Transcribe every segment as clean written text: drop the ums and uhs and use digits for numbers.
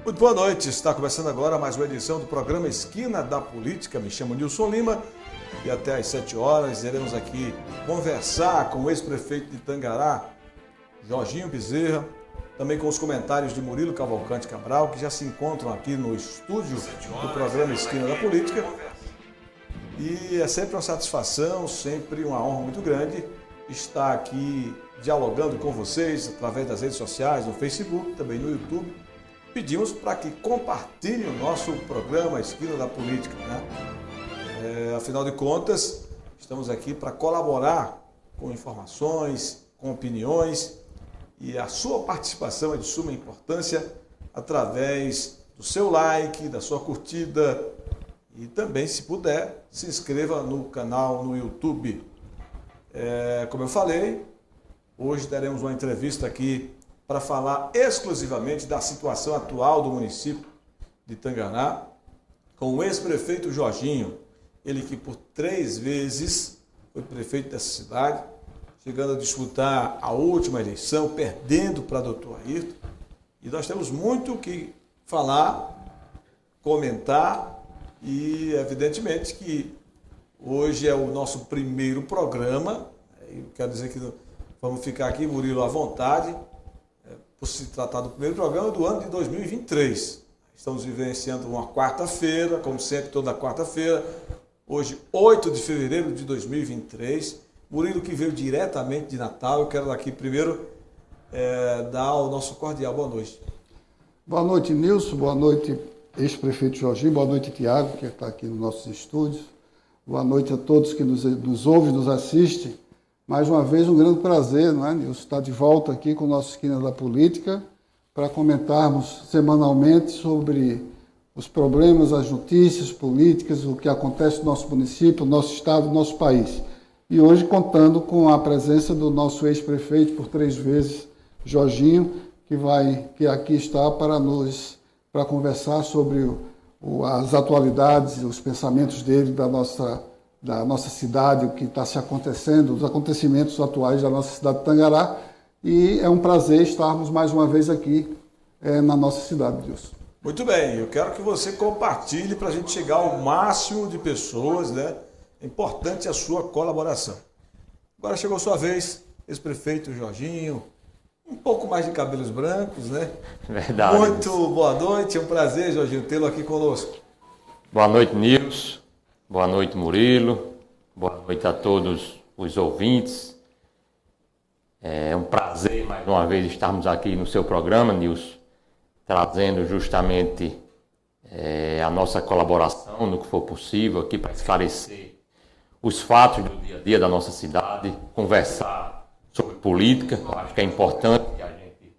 Muito boa noite, está começando agora mais uma edição do programa Esquina da Política. Me chamo Nilson Lima e até às 7 horas iremos aqui conversar com o ex-prefeito de Tangará, Jorginho Bezerra, também com os comentários de Murilo Cavalcante Cabral, que já se encontram aqui no estúdio do programa Esquina da Política. E é sempre uma satisfação, sempre uma honra muito grande estar aqui dialogando com vocês através das redes sociais, no Facebook, também no YouTube. Pedimos para que compartilhem o nosso programa Esquina da Política, né? Afinal de contas, estamos aqui para colaborar com informações, com opiniões, e a sua participação é de suma importância através do seu like, da sua curtida e também, se puder, se inscreva no canal no YouTube. Como eu falei, hoje teremos uma entrevista aqui para falar exclusivamente da situação atual do município de Tangará, com o ex-prefeito Jorginho, ele que por 3 vezes foi prefeito dessa cidade, chegando a disputar a última eleição, perdendo para Dr. Ayrton. E nós temos muito o que falar, comentar, e evidentemente que hoje é o nosso primeiro programa. Eu quero dizer que vamos ficar aqui, Murilo, à vontade, por se tratar do primeiro programa do ano de 2023. Estamos vivenciando uma quarta-feira, como sempre, toda quarta-feira. Hoje, 8 de fevereiro de 2023. Murilo, que veio diretamente de Natal. Eu quero aqui primeiro dar o nosso cordial boa noite. Boa noite, Nilson. Boa noite, ex-prefeito Jorginho. Boa noite, Tiago, que está aqui nos nossos estúdios. Boa noite a todos que nos ouvem, nos assistem. Mais uma vez, um grande prazer, não é, Nilson, estar de volta aqui com o nosso Esquina da Política para comentarmos semanalmente sobre os problemas, as notícias políticas, o que acontece no nosso município, no nosso estado, no nosso país. E hoje contando com a presença do nosso ex-prefeito por 3 vezes, Jorginho, que aqui está para conversar sobre as atualidades, os pensamentos dele da nossa cidade, o que está se acontecendo, os acontecimentos atuais da nossa cidade de Tangará. E é um prazer estarmos mais uma vez aqui na nossa cidade, Deus. Muito bem, eu quero que você compartilhe para a gente chegar ao máximo de pessoas, né? É importante a sua colaboração. Agora chegou a sua vez, ex-prefeito Jorginho, um pouco mais de cabelos brancos, né? Verdade. Muito boa noite, é um prazer, Jorginho, tê-lo aqui conosco. Boa noite, Nilson. Boa noite, Murilo. Boa noite a todos os ouvintes. É um prazer, mais uma vez, estarmos aqui no seu programa, Nilson, trazendo justamente a nossa colaboração no que for possível aqui para esclarecer os fatos do dia a dia da nossa cidade, conversar sobre política. Eu acho que é importante que a gente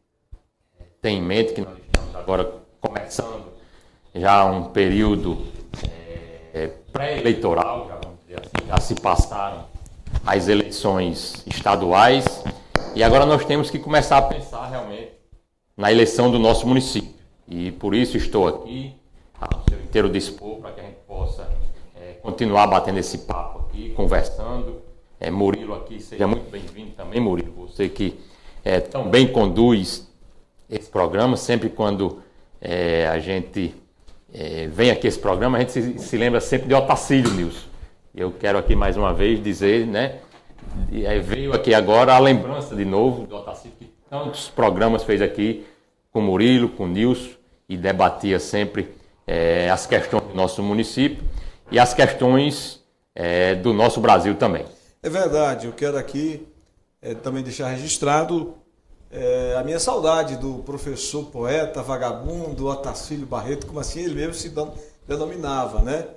tenha em mente que nós estamos agora começando já um período pré-eleitoral, já vamos dizer assim, já se passaram as eleições estaduais e agora nós temos que começar a pensar realmente na eleição do nosso município. E por isso estou aqui, ao seu inteiro dispor, para que a gente possa continuar batendo esse papo aqui, conversando. Murilo aqui, seja muito bem-vindo também, Murilo, você que tão bem conduz esse programa. Sempre quando a gente vem aqui esse programa, a gente se lembra sempre de Otacílio, Nilson. Eu quero aqui mais uma vez dizer, né, veio aqui agora a lembrança de novo do Otacílio, que tantos programas fez aqui com Murilo, com Nilson, e debatia sempre as questões do nosso município e as questões do nosso Brasil também. É verdade, eu quero aqui também deixar registrado a minha saudade do professor, poeta, vagabundo, Otacílio Barreto, como assim ele mesmo se denominava, né?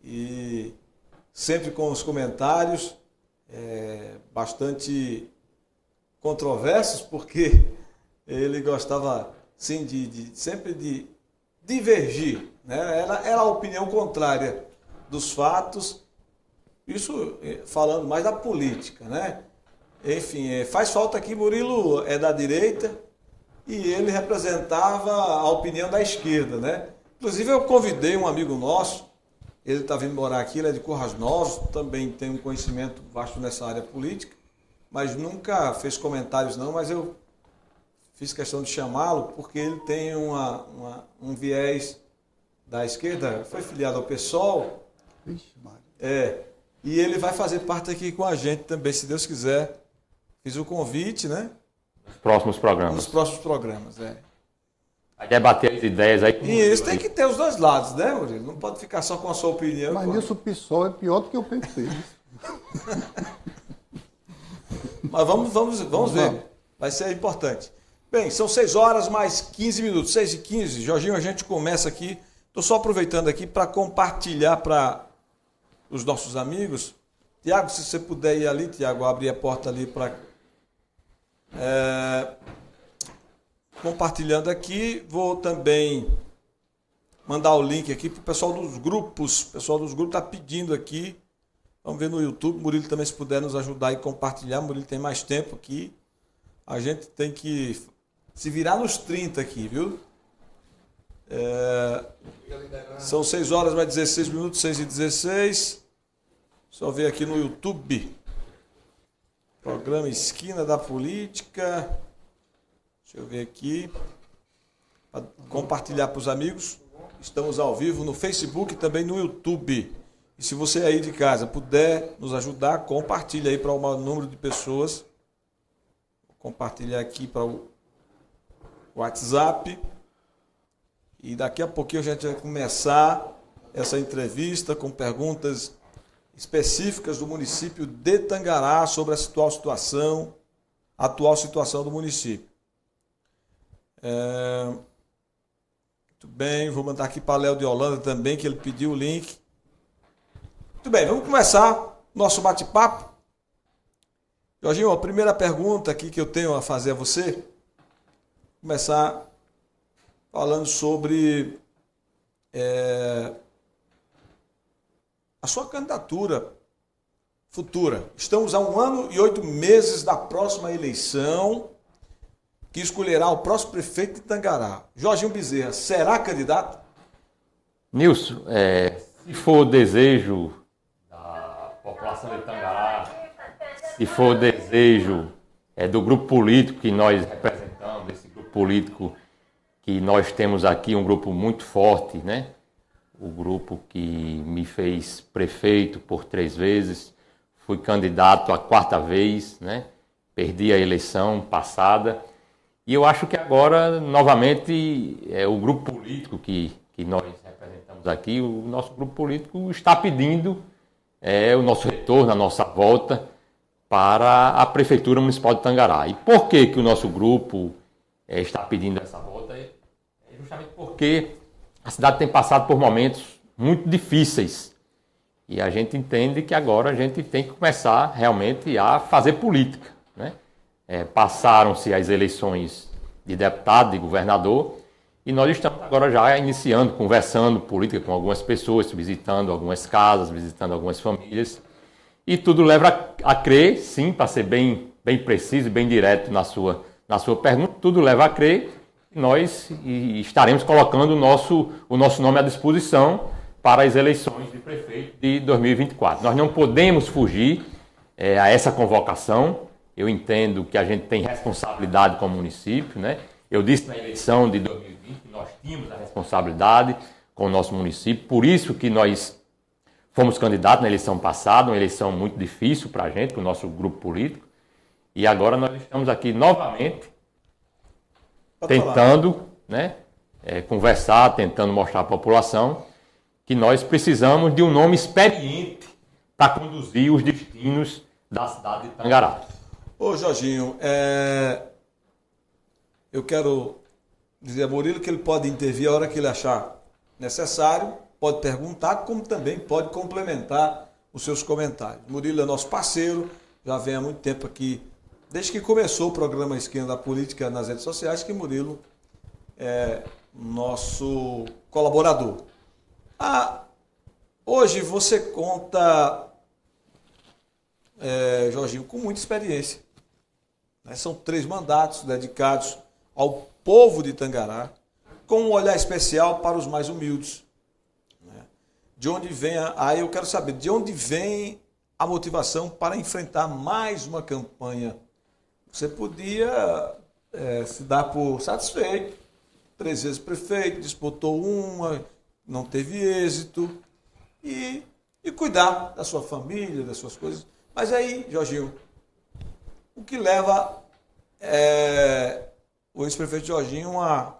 E sempre com os comentários bastante controversos, porque ele gostava sim, sempre de divergir, né? Era a opinião contrária dos fatos, isso falando mais da política, né? Enfim, faz falta aqui, Murilo é da direita e ele representava a opinião da esquerda, né? Inclusive eu convidei um amigo nosso, ele está vindo morar aqui, ele é de Currais Novos, também tem um conhecimento vasto nessa área política, mas nunca fez comentários não, mas eu fiz questão de chamá-lo porque ele tem um viés da esquerda, foi filiado ao PSOL, e ele vai fazer parte aqui com a gente também, se Deus quiser. Fiz o convite, né? Nos próximos programas. Nos próximos programas, Vai debater as ideias aí. E isso tem que ter os dois lados, né, Murilo? Não pode ficar só com a sua opinião. Mas nisso o PSOL é pior do que o PT. Mas vamos ver. Vai ser importante. Bem, são 6 horas mais 15 minutos. 6h15. Jorginho, a gente começa aqui. Estou só aproveitando aqui para compartilhar para os nossos amigos. Tiago, se você puder ir ali, Tiago, abrir a porta ali para... Compartilhando aqui, vou também mandar o link aqui para o pessoal dos grupos. O pessoal dos grupos está pedindo aqui. Vamos ver no YouTube. Murilo também, se puder nos ajudar e compartilhar. Murilo tem mais tempo aqui. A gente tem que se virar nos 30 aqui, viu? São 6 horas mais 16 minutos, 6h16. Só ver aqui no YouTube. Programa Esquina da Política. Deixa eu ver aqui. Para compartilhar para os amigos. Estamos ao vivo no Facebook e também no YouTube. E se você aí de casa puder nos ajudar, compartilha aí para o maior número de pessoas. Vou compartilhar aqui para o WhatsApp. E daqui a pouquinho a gente vai começar essa entrevista com perguntas específicas do município de Tangará sobre a atual situação do município. Muito bem, vou mandar aqui para Léo de Holanda também, que ele pediu o link. Muito bem, vamos começar nosso bate-papo. Jorginho, a primeira pergunta aqui que eu tenho a fazer a você, vou começar falando sobre a sua candidatura futura. Estamos a 1 ano e 8 meses da próxima eleição, que escolherá o próximo prefeito de Tangará. Jorginho Bezerra, será candidato? Nilson, se for o desejo da população de Tangará, se for o desejo do grupo político que nós representamos, esse grupo político que nós temos aqui, um grupo muito forte, né? O grupo que me fez prefeito por 3 vezes, fui candidato a 4ª vez, né? Perdi a eleição passada. E eu acho que agora, novamente, o grupo político que nós representamos aqui, o nosso grupo político está pedindo o nosso retorno, a nossa volta para a Prefeitura Municipal de Tangará. E por que o nosso grupo está pedindo essa volta? É justamente porque a cidade tem passado por momentos muito difíceis. E a gente entende que agora a gente tem que começar realmente a fazer política, né? Passaram-se as eleições de deputado, de governador, e nós estamos agora já iniciando, conversando política com algumas pessoas, visitando algumas casas, visitando algumas famílias, e tudo leva a crer, sim, para ser bem preciso e bem direto na sua pergunta, tudo leva a crer que nós estaremos colocando o nosso nome à disposição para as eleições de prefeito de 2024. Nós não podemos fugir a essa convocação. Eu entendo que a gente tem responsabilidade como município, né? Eu disse na eleição de 2020 que nós tínhamos a responsabilidade com o nosso município, por isso que nós fomos candidatos na eleição passada, uma eleição muito difícil para a gente, para o nosso grupo político, e agora nós estamos aqui novamente tentando, né, conversar, tentando mostrar à população que nós precisamos de um nome experiente para conduzir os destinos da cidade de Tangará. Ô Jorginho, eu quero dizer a Murilo que ele pode intervir a hora que ele achar necessário, pode perguntar, como também pode complementar os seus comentários. Murilo é nosso parceiro, já vem há muito tempo aqui, desde que começou o programa Esquina da Política nas redes sociais, que Murilo é nosso colaborador. Hoje você conta, Jorginho, com muita experiência. Né? São 3 mandatos dedicados ao povo de Tangará, com um olhar especial para os mais humildes. Né? De onde vem, aí eu quero saber, de onde vem a motivação para enfrentar mais uma campanha? Você podia se dar por satisfeito, 3 vezes prefeito, disputou uma, não teve êxito, e cuidar da sua família, das suas coisas. Mas aí, Jorginho, o que leva o ex-prefeito Jorginho a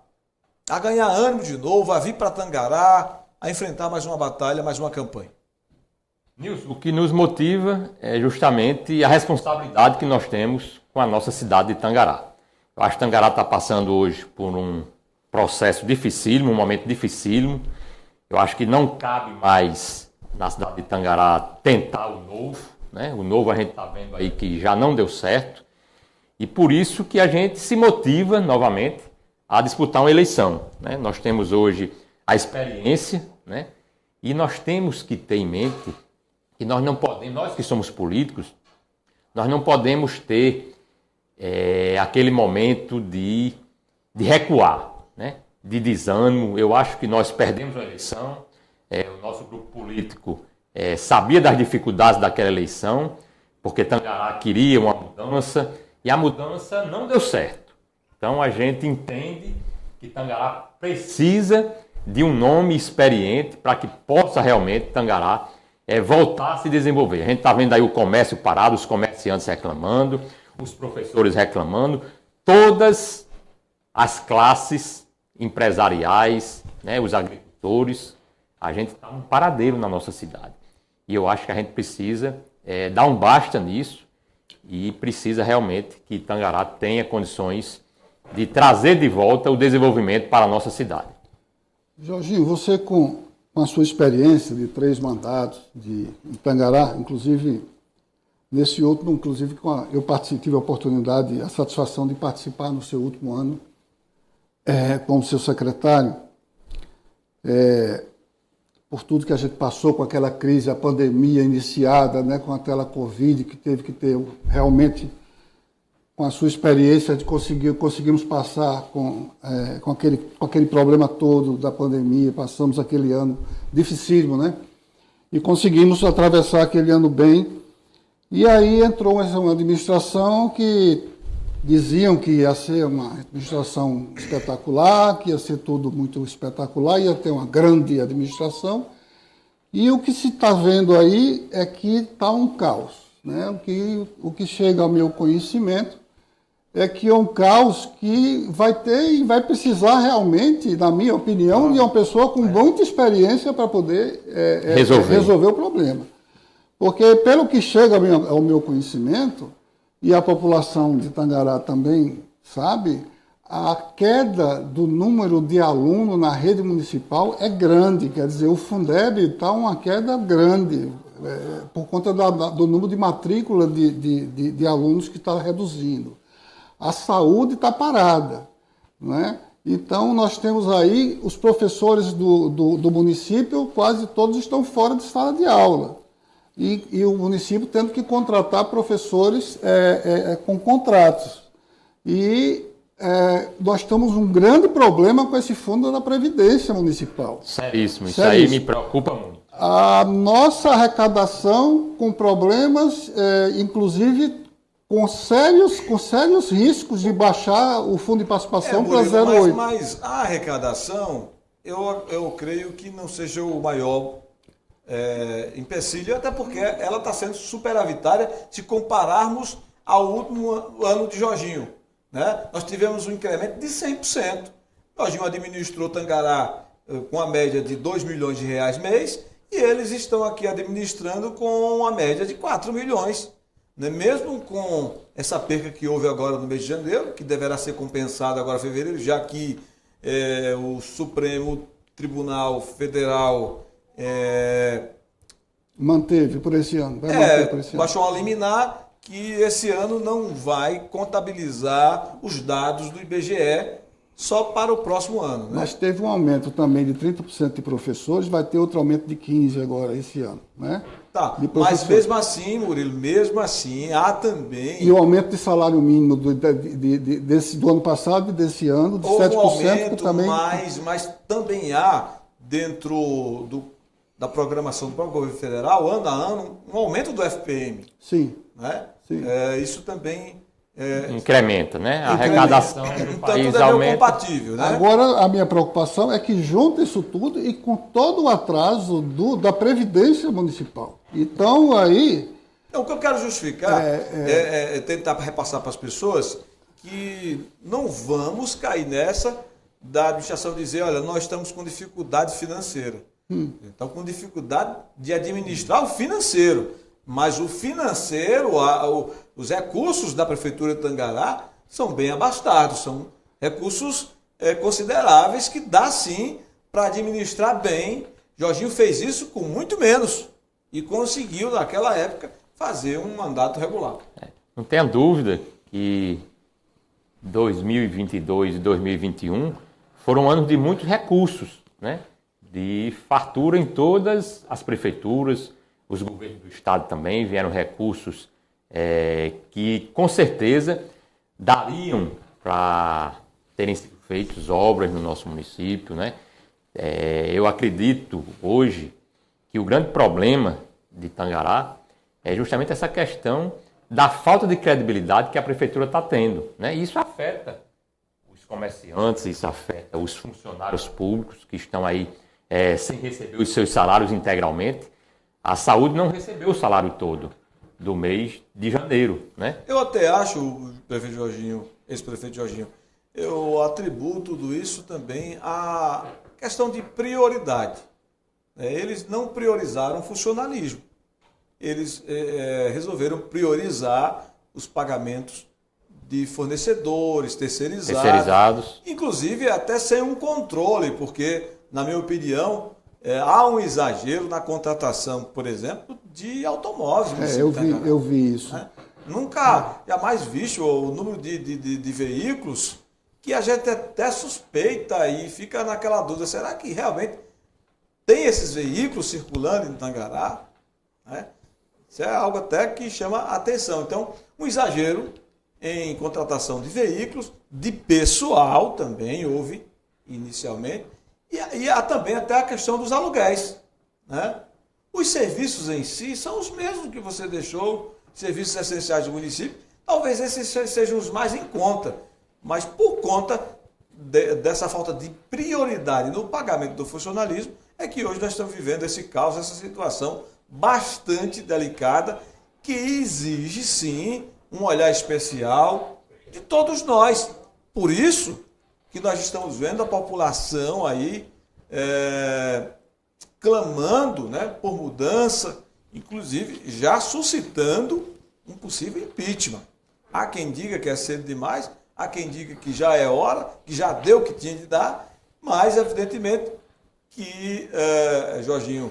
ganhar ânimo de novo, a vir para Tangará, a enfrentar mais uma batalha, mais uma campanha? Nilson, o que nos motiva é justamente a responsabilidade que nós temos com a nossa cidade de Tangará. Eu acho que Tangará está passando hoje por um processo dificílimo, um momento dificílimo. Eu acho que não cabe mais na cidade de Tangará tentar o novo, né? O novo a gente está vendo aí que já não deu certo. E por isso que a gente se motiva novamente a disputar uma eleição. Né? Nós temos hoje a experiência, né? E nós temos que ter em mente que nós não podemos, nós que somos políticos, nós não podemos ter aquele momento de recuar, né? De desânimo. Eu acho que nós perdemos a eleição, o nosso grupo político sabia das dificuldades daquela eleição, porque Tangará queria uma mudança, e a mudança não deu certo. Então a gente entende que Tangará precisa de um nome experiente para que possa realmente Tangará voltar a se desenvolver. A gente está vendo aí o comércio parado, os comerciantes reclamando, os professores reclamando, todas as classes empresariais, né, os agricultores, a gente está um paradeiro na nossa cidade. E eu acho que a gente precisa dar um basta nisso e precisa realmente que Tangará tenha condições de trazer de volta o desenvolvimento para a nossa cidade. Jorginho, você com a sua experiência de 3 mandatos em Tangará, inclusive nesse último, eu tive a oportunidade, a satisfação de participar no seu último ano como seu secretário, por tudo que a gente passou com aquela crise, a pandemia iniciada, né, com aquela Covid, que teve que ter realmente, com a sua experiência, conseguimos passar com aquele problema todo da pandemia, passamos aquele ano dificílimo, né? E conseguimos atravessar aquele ano bem. E aí entrou uma administração que diziam que ia ser uma administração espetacular, que ia ser tudo muito espetacular, ia ter uma grande administração. E o que se está vendo aí é que está um caos, né? O que chega ao meu conhecimento é que é um caos que vai ter e vai precisar realmente, na minha opinião, de uma pessoa com muita experiência para poder resolver o problema. Porque, pelo que chega ao meu conhecimento, e a população de Tangará também sabe, a queda do número de alunos na rede municipal é grande. Quer dizer, o Fundeb está uma queda grande, por conta do número de matrícula de alunos que está reduzindo. A saúde está parada, né? Então, nós temos aí os professores do município, quase todos estão fora de sala de aula. E o município tendo que contratar professores com contratos. E nós temos um grande problema com esse fundo da Previdência Municipal. Seríssimo, isso aí me preocupa muito. A nossa arrecadação com problemas, inclusive com sérios riscos de baixar o fundo de participação para 0,8. Mas a arrecadação, eu creio que não seja o maior empecilho, até porque ela está sendo superavitária se compararmos ao último ano de Jorginho. Né? Nós tivemos um incremento de 100%. Jorginho administrou Tangará com a média de R$2 milhões mês, e eles estão aqui administrando com uma média de 4 milhões. Né? Mesmo com essa perca que houve agora no mês de janeiro, que deverá ser compensada agora em fevereiro, já que o Supremo Tribunal Federal manteve por esse ano. Vai manter por esse ano. Baixou a liminar que esse ano não vai contabilizar os dados do IBGE só para o próximo ano, né? Mas teve um aumento também de 30% de professores, vai ter outro aumento de 15% agora, esse ano, né? Tá, mas mesmo assim, Murilo, mesmo assim, há também... E o aumento de salário mínimo do ano passado e desse ano, de 7%, um aumento, também... mas também há, dentro da programação do próprio governo federal, ano a ano, um aumento do FPM. Sim. Né? Sim. Isso também... incrementa, né? A arrecadação do então, país tudo é meio aumenta. compatível, né? Agora, a minha preocupação é que junta isso tudo e com todo o atraso da Previdência Municipal. Então, aí... Então, o que eu quero justificar é tentar repassar para as pessoas que não vamos cair nessa da administração dizer, olha, nós estamos com dificuldade financeira. Então, com dificuldade de administrar o financeiro. Mas o financeiro, os recursos da Prefeitura de Tangará são bem abastados, são recursos consideráveis que dá sim para administrar bem. Jorginho fez isso com muito menos e conseguiu, naquela época, fazer um mandato regular. Não tenha dúvida que 2022 e 2021 foram anos de muitos recursos, né? De fartura em todas as prefeituras. Os governos do estado também vieram recursos que, com certeza, dariam para terem sido feitas obras no nosso município, né? Eu acredito hoje que o grande problema de Tangará é justamente essa questão da falta de credibilidade que a prefeitura está tendo, né? E isso afeta os comerciantes, isso afeta os funcionários públicos que estão aí sem receber os seus salários integralmente. A saúde não recebeu o salário todo do mês de janeiro, né? Eu até acho, prefeito Jorginho, ex-prefeito Jorginho, eu atribuo tudo isso também à questão de prioridade. Eles não priorizaram o funcionalismo. Eles resolveram priorizar os pagamentos de fornecedores, terceirizados. Inclusive até sem um controle, porque, na minha opinião, há um exagero na contratação, por exemplo, de automóveis. Eu vi isso. Nunca, jamais visto o número de veículos que a gente até suspeita e fica naquela dúvida, será que realmente tem esses veículos circulando em Tangará? Isso é algo até que chama atenção. Então, um exagero em contratação de veículos, de pessoal também houve inicialmente, e há também até a questão dos aluguéis, né? Os serviços em si são os mesmos que você deixou, serviços essenciais do município, talvez esses sejam os mais em conta, mas por conta dessa falta de prioridade no pagamento do funcionalismo, é que hoje nós estamos vivendo esse caos, essa situação bastante delicada, que exige sim um olhar especial de todos nós. Por isso que nós estamos vendo a população aí clamando, né, por mudança, inclusive já suscitando um possível impeachment. Há quem diga que é cedo demais, há quem diga que já é hora, que já deu o que tinha de dar, mas evidentemente que, Jorginho,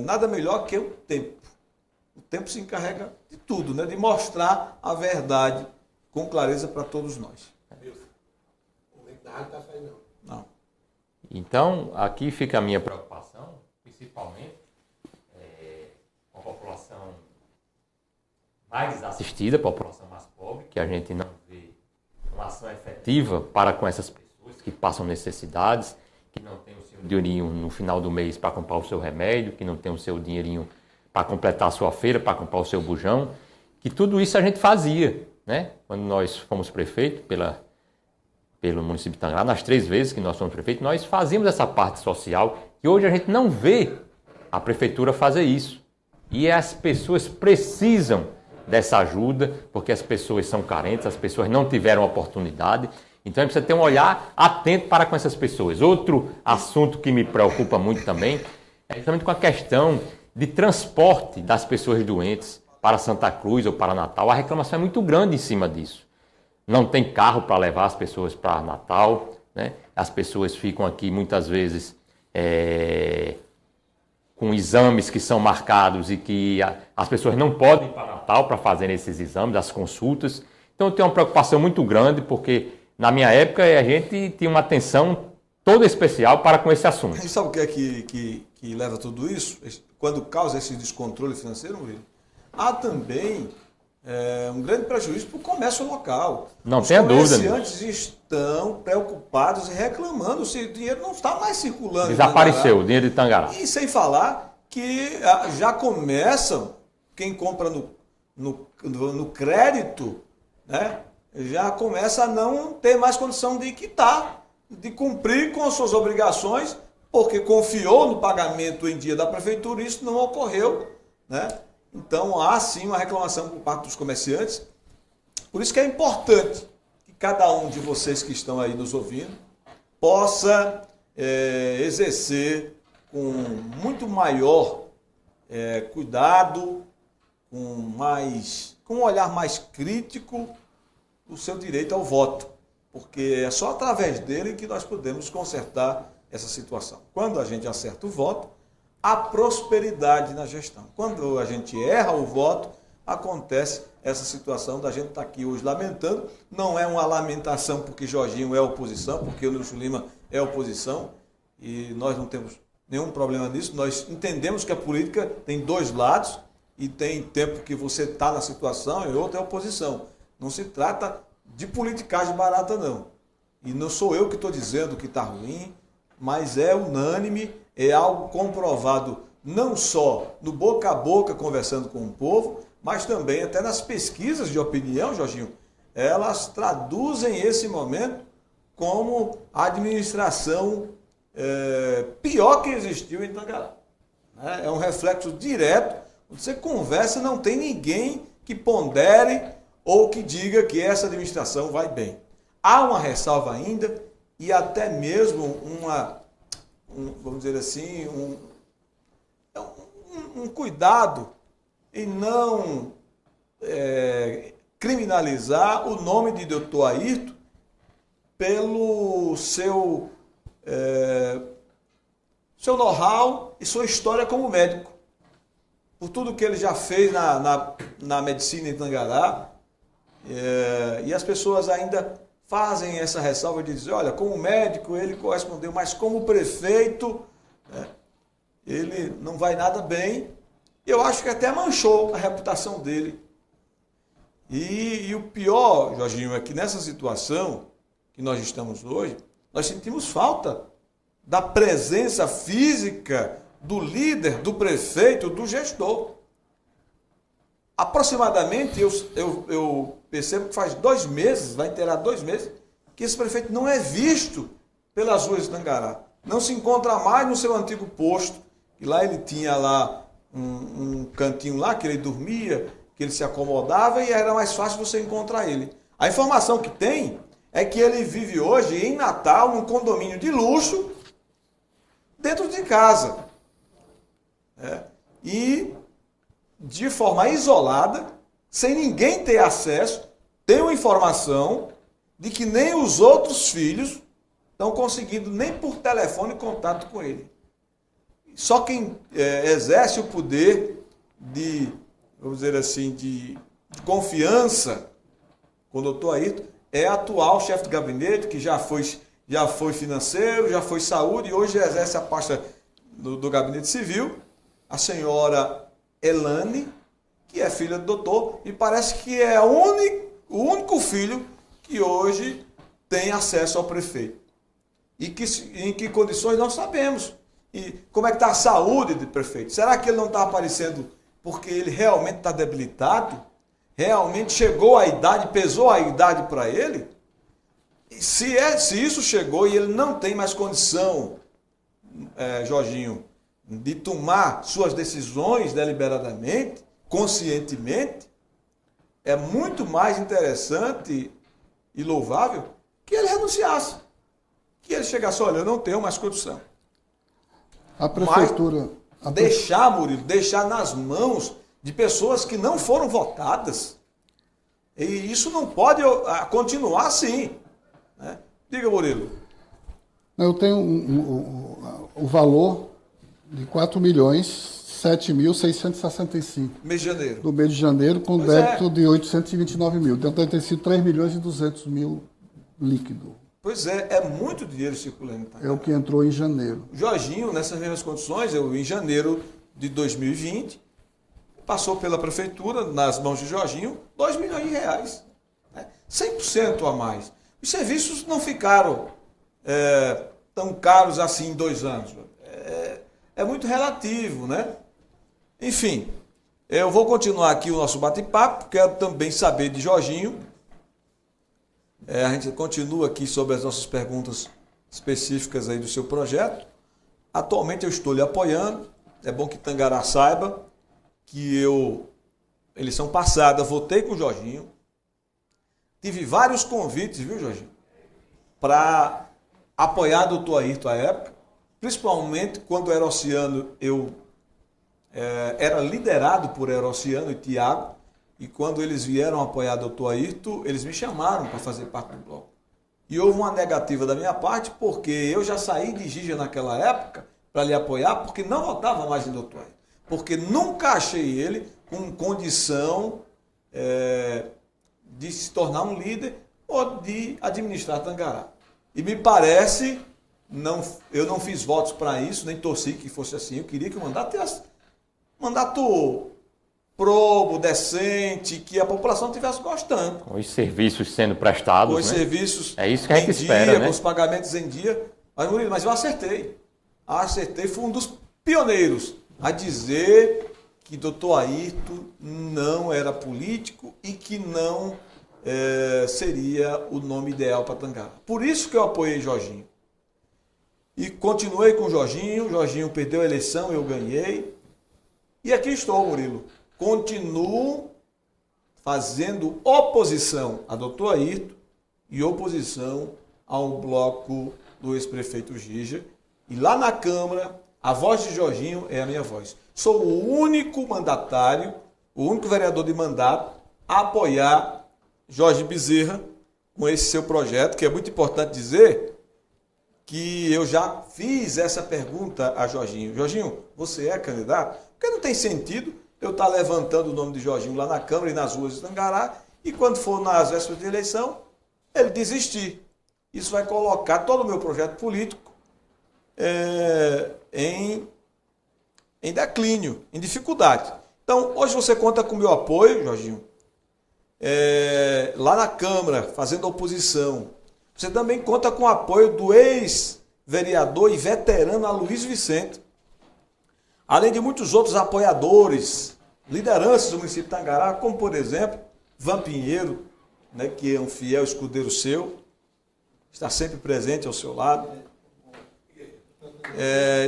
nada melhor que o tempo. O tempo se encarrega de tudo, né, de mostrar a verdade com clareza para todos nós. Não. Então, aqui fica a minha preocupação, principalmente com a população mais desassistida, a população mais pobre, que a gente não vê uma ação efetiva para com essas pessoas que passam necessidades, que não tem o seu dinheirinho no final do mês para comprar o seu remédio, que não tem o seu dinheirinho para completar a sua feira, para comprar o seu bujão, que tudo isso a gente fazia, né? Quando nós fomos prefeito pelo município de Tangará, nas 3 vezes que nós fomos prefeito, nós fazíamos essa parte social, e hoje a gente não vê a prefeitura fazer isso. E as pessoas precisam dessa ajuda, porque as pessoas são carentes, as pessoas não tiveram oportunidade, então a gente precisa ter um olhar atento para com essas pessoas. Outro assunto que me preocupa muito também é justamente com a questão de transporte das pessoas doentes para Santa Cruz ou para Natal. A reclamação é muito grande em cima disso. Não tem carro para levar as pessoas para Natal, né? As pessoas ficam aqui muitas vezes com exames que são marcados e que as pessoas não podem ir para Natal para fazer esses exames, as consultas. Então eu tenho uma preocupação muito grande porque na minha época, a gente tinha uma atenção toda especial para com esse assunto. E sabe o que é que leva a tudo isso? Quando causa esse descontrole financeiro, Murilo? Há também um grande prejuízo para o comércio local. Não tenha dúvida. Os comerciantes estão preocupados e reclamando se o dinheiro não está mais circulando. Desapareceu o dinheiro de Tangará. E sem falar que já começam, quem compra no crédito, né, já começa a não ter mais condição de quitar, de cumprir com as suas obrigações, porque confiou no pagamento em dia da prefeitura e isso não ocorreu, né? Então há sim uma reclamação por parte dos comerciantes. Por isso que é importante que cada um de vocês que estão aí nos ouvindo possa exercer com muito maior cuidado, com um olhar mais crítico o seu direito ao voto, porque é só através dele que nós podemos consertar essa situação. Quando a gente acerta o voto, há prosperidade na gestão. Quando a gente erra o voto, acontece essa situação da gente estar aqui hoje lamentando. Não é uma lamentação porque Jorginho é oposição, porque o Nilson Lima é oposição, e nós não temos nenhum problema nisso. Nós entendemos que a política tem dois lados, e tem tempo que você está na situação e outro é oposição. Não se trata de politicagem barata, não. E não sou eu que estou dizendo que está ruim, mas é unânime, é algo comprovado não só no boca a boca, conversando com o povo, mas também até nas pesquisas de opinião, Jorginho. Elas traduzem esse momento como a administração pior que existiu em Tangará. É um reflexo direto. Você conversa, não tem ninguém que pondere ou que diga que essa administração vai bem. Há uma ressalva ainda e até mesmo vamos dizer assim, um cuidado em não criminalizar o nome de Dr. Airton pelo seu know-how e sua história como médico. Por tudo que ele já fez na medicina em Tangará, e as pessoas ainda fazem essa ressalva de dizer, olha, como médico ele correspondeu, mas como prefeito, ele não vai nada bem. Eu acho que até manchou a reputação dele. E o pior, Jorginho, é que nessa situação que nós estamos hoje, nós sentimos falta da presença física do líder, do prefeito, do gestor. Aproximadamente, eu percebo que faz 2 meses, vai inteirar 2 meses, que esse prefeito não é visto pelas ruas de Tangará. Não se encontra mais no seu antigo posto, e lá ele tinha lá um cantinho lá, que ele dormia, que ele se acomodava, e era mais fácil você encontrar ele. A informação que tem é que ele vive hoje em Natal, num condomínio de luxo, dentro de casa. E de forma isolada, sem ninguém ter acesso, tem uma informação de que nem os outros filhos estão conseguindo nem por telefone contato com ele. Só quem exerce o poder de, vamos dizer assim, de confiança com o doutor Airton é a atual chefe de gabinete, que já foi financeiro, já foi saúde e hoje exerce a pasta do gabinete civil, a senhora Elane, que é filha do doutor, e parece que é o único filho que hoje tem acesso ao prefeito. E em que condições nós sabemos. E como é que está a saúde do prefeito? Será que ele não está aparecendo porque ele realmente está debilitado? Realmente chegou a idade, pesou a idade para ele? E se isso chegou e ele não tem mais condição, Jorginho, de tomar suas decisões deliberadamente, conscientemente, é muito mais interessante e louvável que ele renunciasse. Que ele chegasse, olha, eu não tenho mais condição. A prefeitura... Deixar nas mãos de pessoas que não foram votadas. E isso não pode continuar assim. Né? Diga, Murilo. Eu tenho o valor de 4.007.665. Mês de janeiro. Do mês de janeiro, com débito de 829 mil. Então, tem sido 3.200.000 líquido. Pois é muito dinheiro circulando. É o que entrou em janeiro. Jorginho, nessas mesmas condições, em janeiro de 2020, passou pela prefeitura, nas mãos de Jorginho, R$ 2 milhões. Né? 100% a mais. Os serviços não ficaram tão caros assim em 2 anos. É muito relativo, né? Enfim, eu vou continuar aqui o nosso bate-papo, quero também saber de Jorginho. A gente continua aqui sobre as nossas perguntas específicas aí do seu projeto. Atualmente eu estou lhe apoiando. É bom que Tangará saiba que eleição passada, votei com o Jorginho. Tive vários convites, viu, Jorginho? Para apoiar o Dr. Ayrton à época. Principalmente quando Herociano, eu era liderado por Herociano e Tiago. E quando eles vieram apoiar o Dr. Ayrton, eles me chamaram para fazer parte do bloco. E houve uma negativa da minha parte, porque eu já saí de Gígia naquela época para lhe apoiar, porque não votava mais em Dr. Ayrton. Porque nunca achei ele com condição de se tornar um líder ou de administrar Tangará. E me parece, eu não fiz votos para isso, nem torci que fosse assim. Eu queria que o mandato tivesse mandato probo, decente, que a população estivesse gostando. Com os serviços sendo prestados, com os né? serviços é isso que a gente espera, né? Com os pagamentos em dia. Mas eu acertei. Fui um dos pioneiros a dizer que Dr. Ayrton não era político e que não seria o nome ideal para Tangará. Por isso que eu apoiei Jorginho. E continuei com Jorginho. Jorginho perdeu a eleição, eu ganhei. E aqui estou, Murilo. Continuo fazendo oposição a Dr. Ayrton e oposição ao bloco do ex-prefeito Gígia. E lá na Câmara, a voz de Jorginho é a minha voz. Sou o único mandatário, o único vereador de mandato a apoiar Jorge Bezerra com esse seu projeto, que é muito importante dizer que eu já fiz essa pergunta a Jorginho. Jorginho, você é candidato? Porque não tem sentido eu estar levantando o nome de Jorginho lá na Câmara e nas ruas de Tangará, e quando for nas vésperas de eleição, ele desistir. Isso vai colocar todo o meu projeto político em declínio, em dificuldade. Então, hoje você conta com o meu apoio, Jorginho, lá na Câmara, fazendo oposição. Você também conta com o apoio do ex-vereador e veterano Aloysio Vicente, além de muitos outros apoiadores, lideranças do município de Tangará, como, por exemplo, Van Pinheiro, né, que é um fiel escudeiro seu, está sempre presente ao seu lado,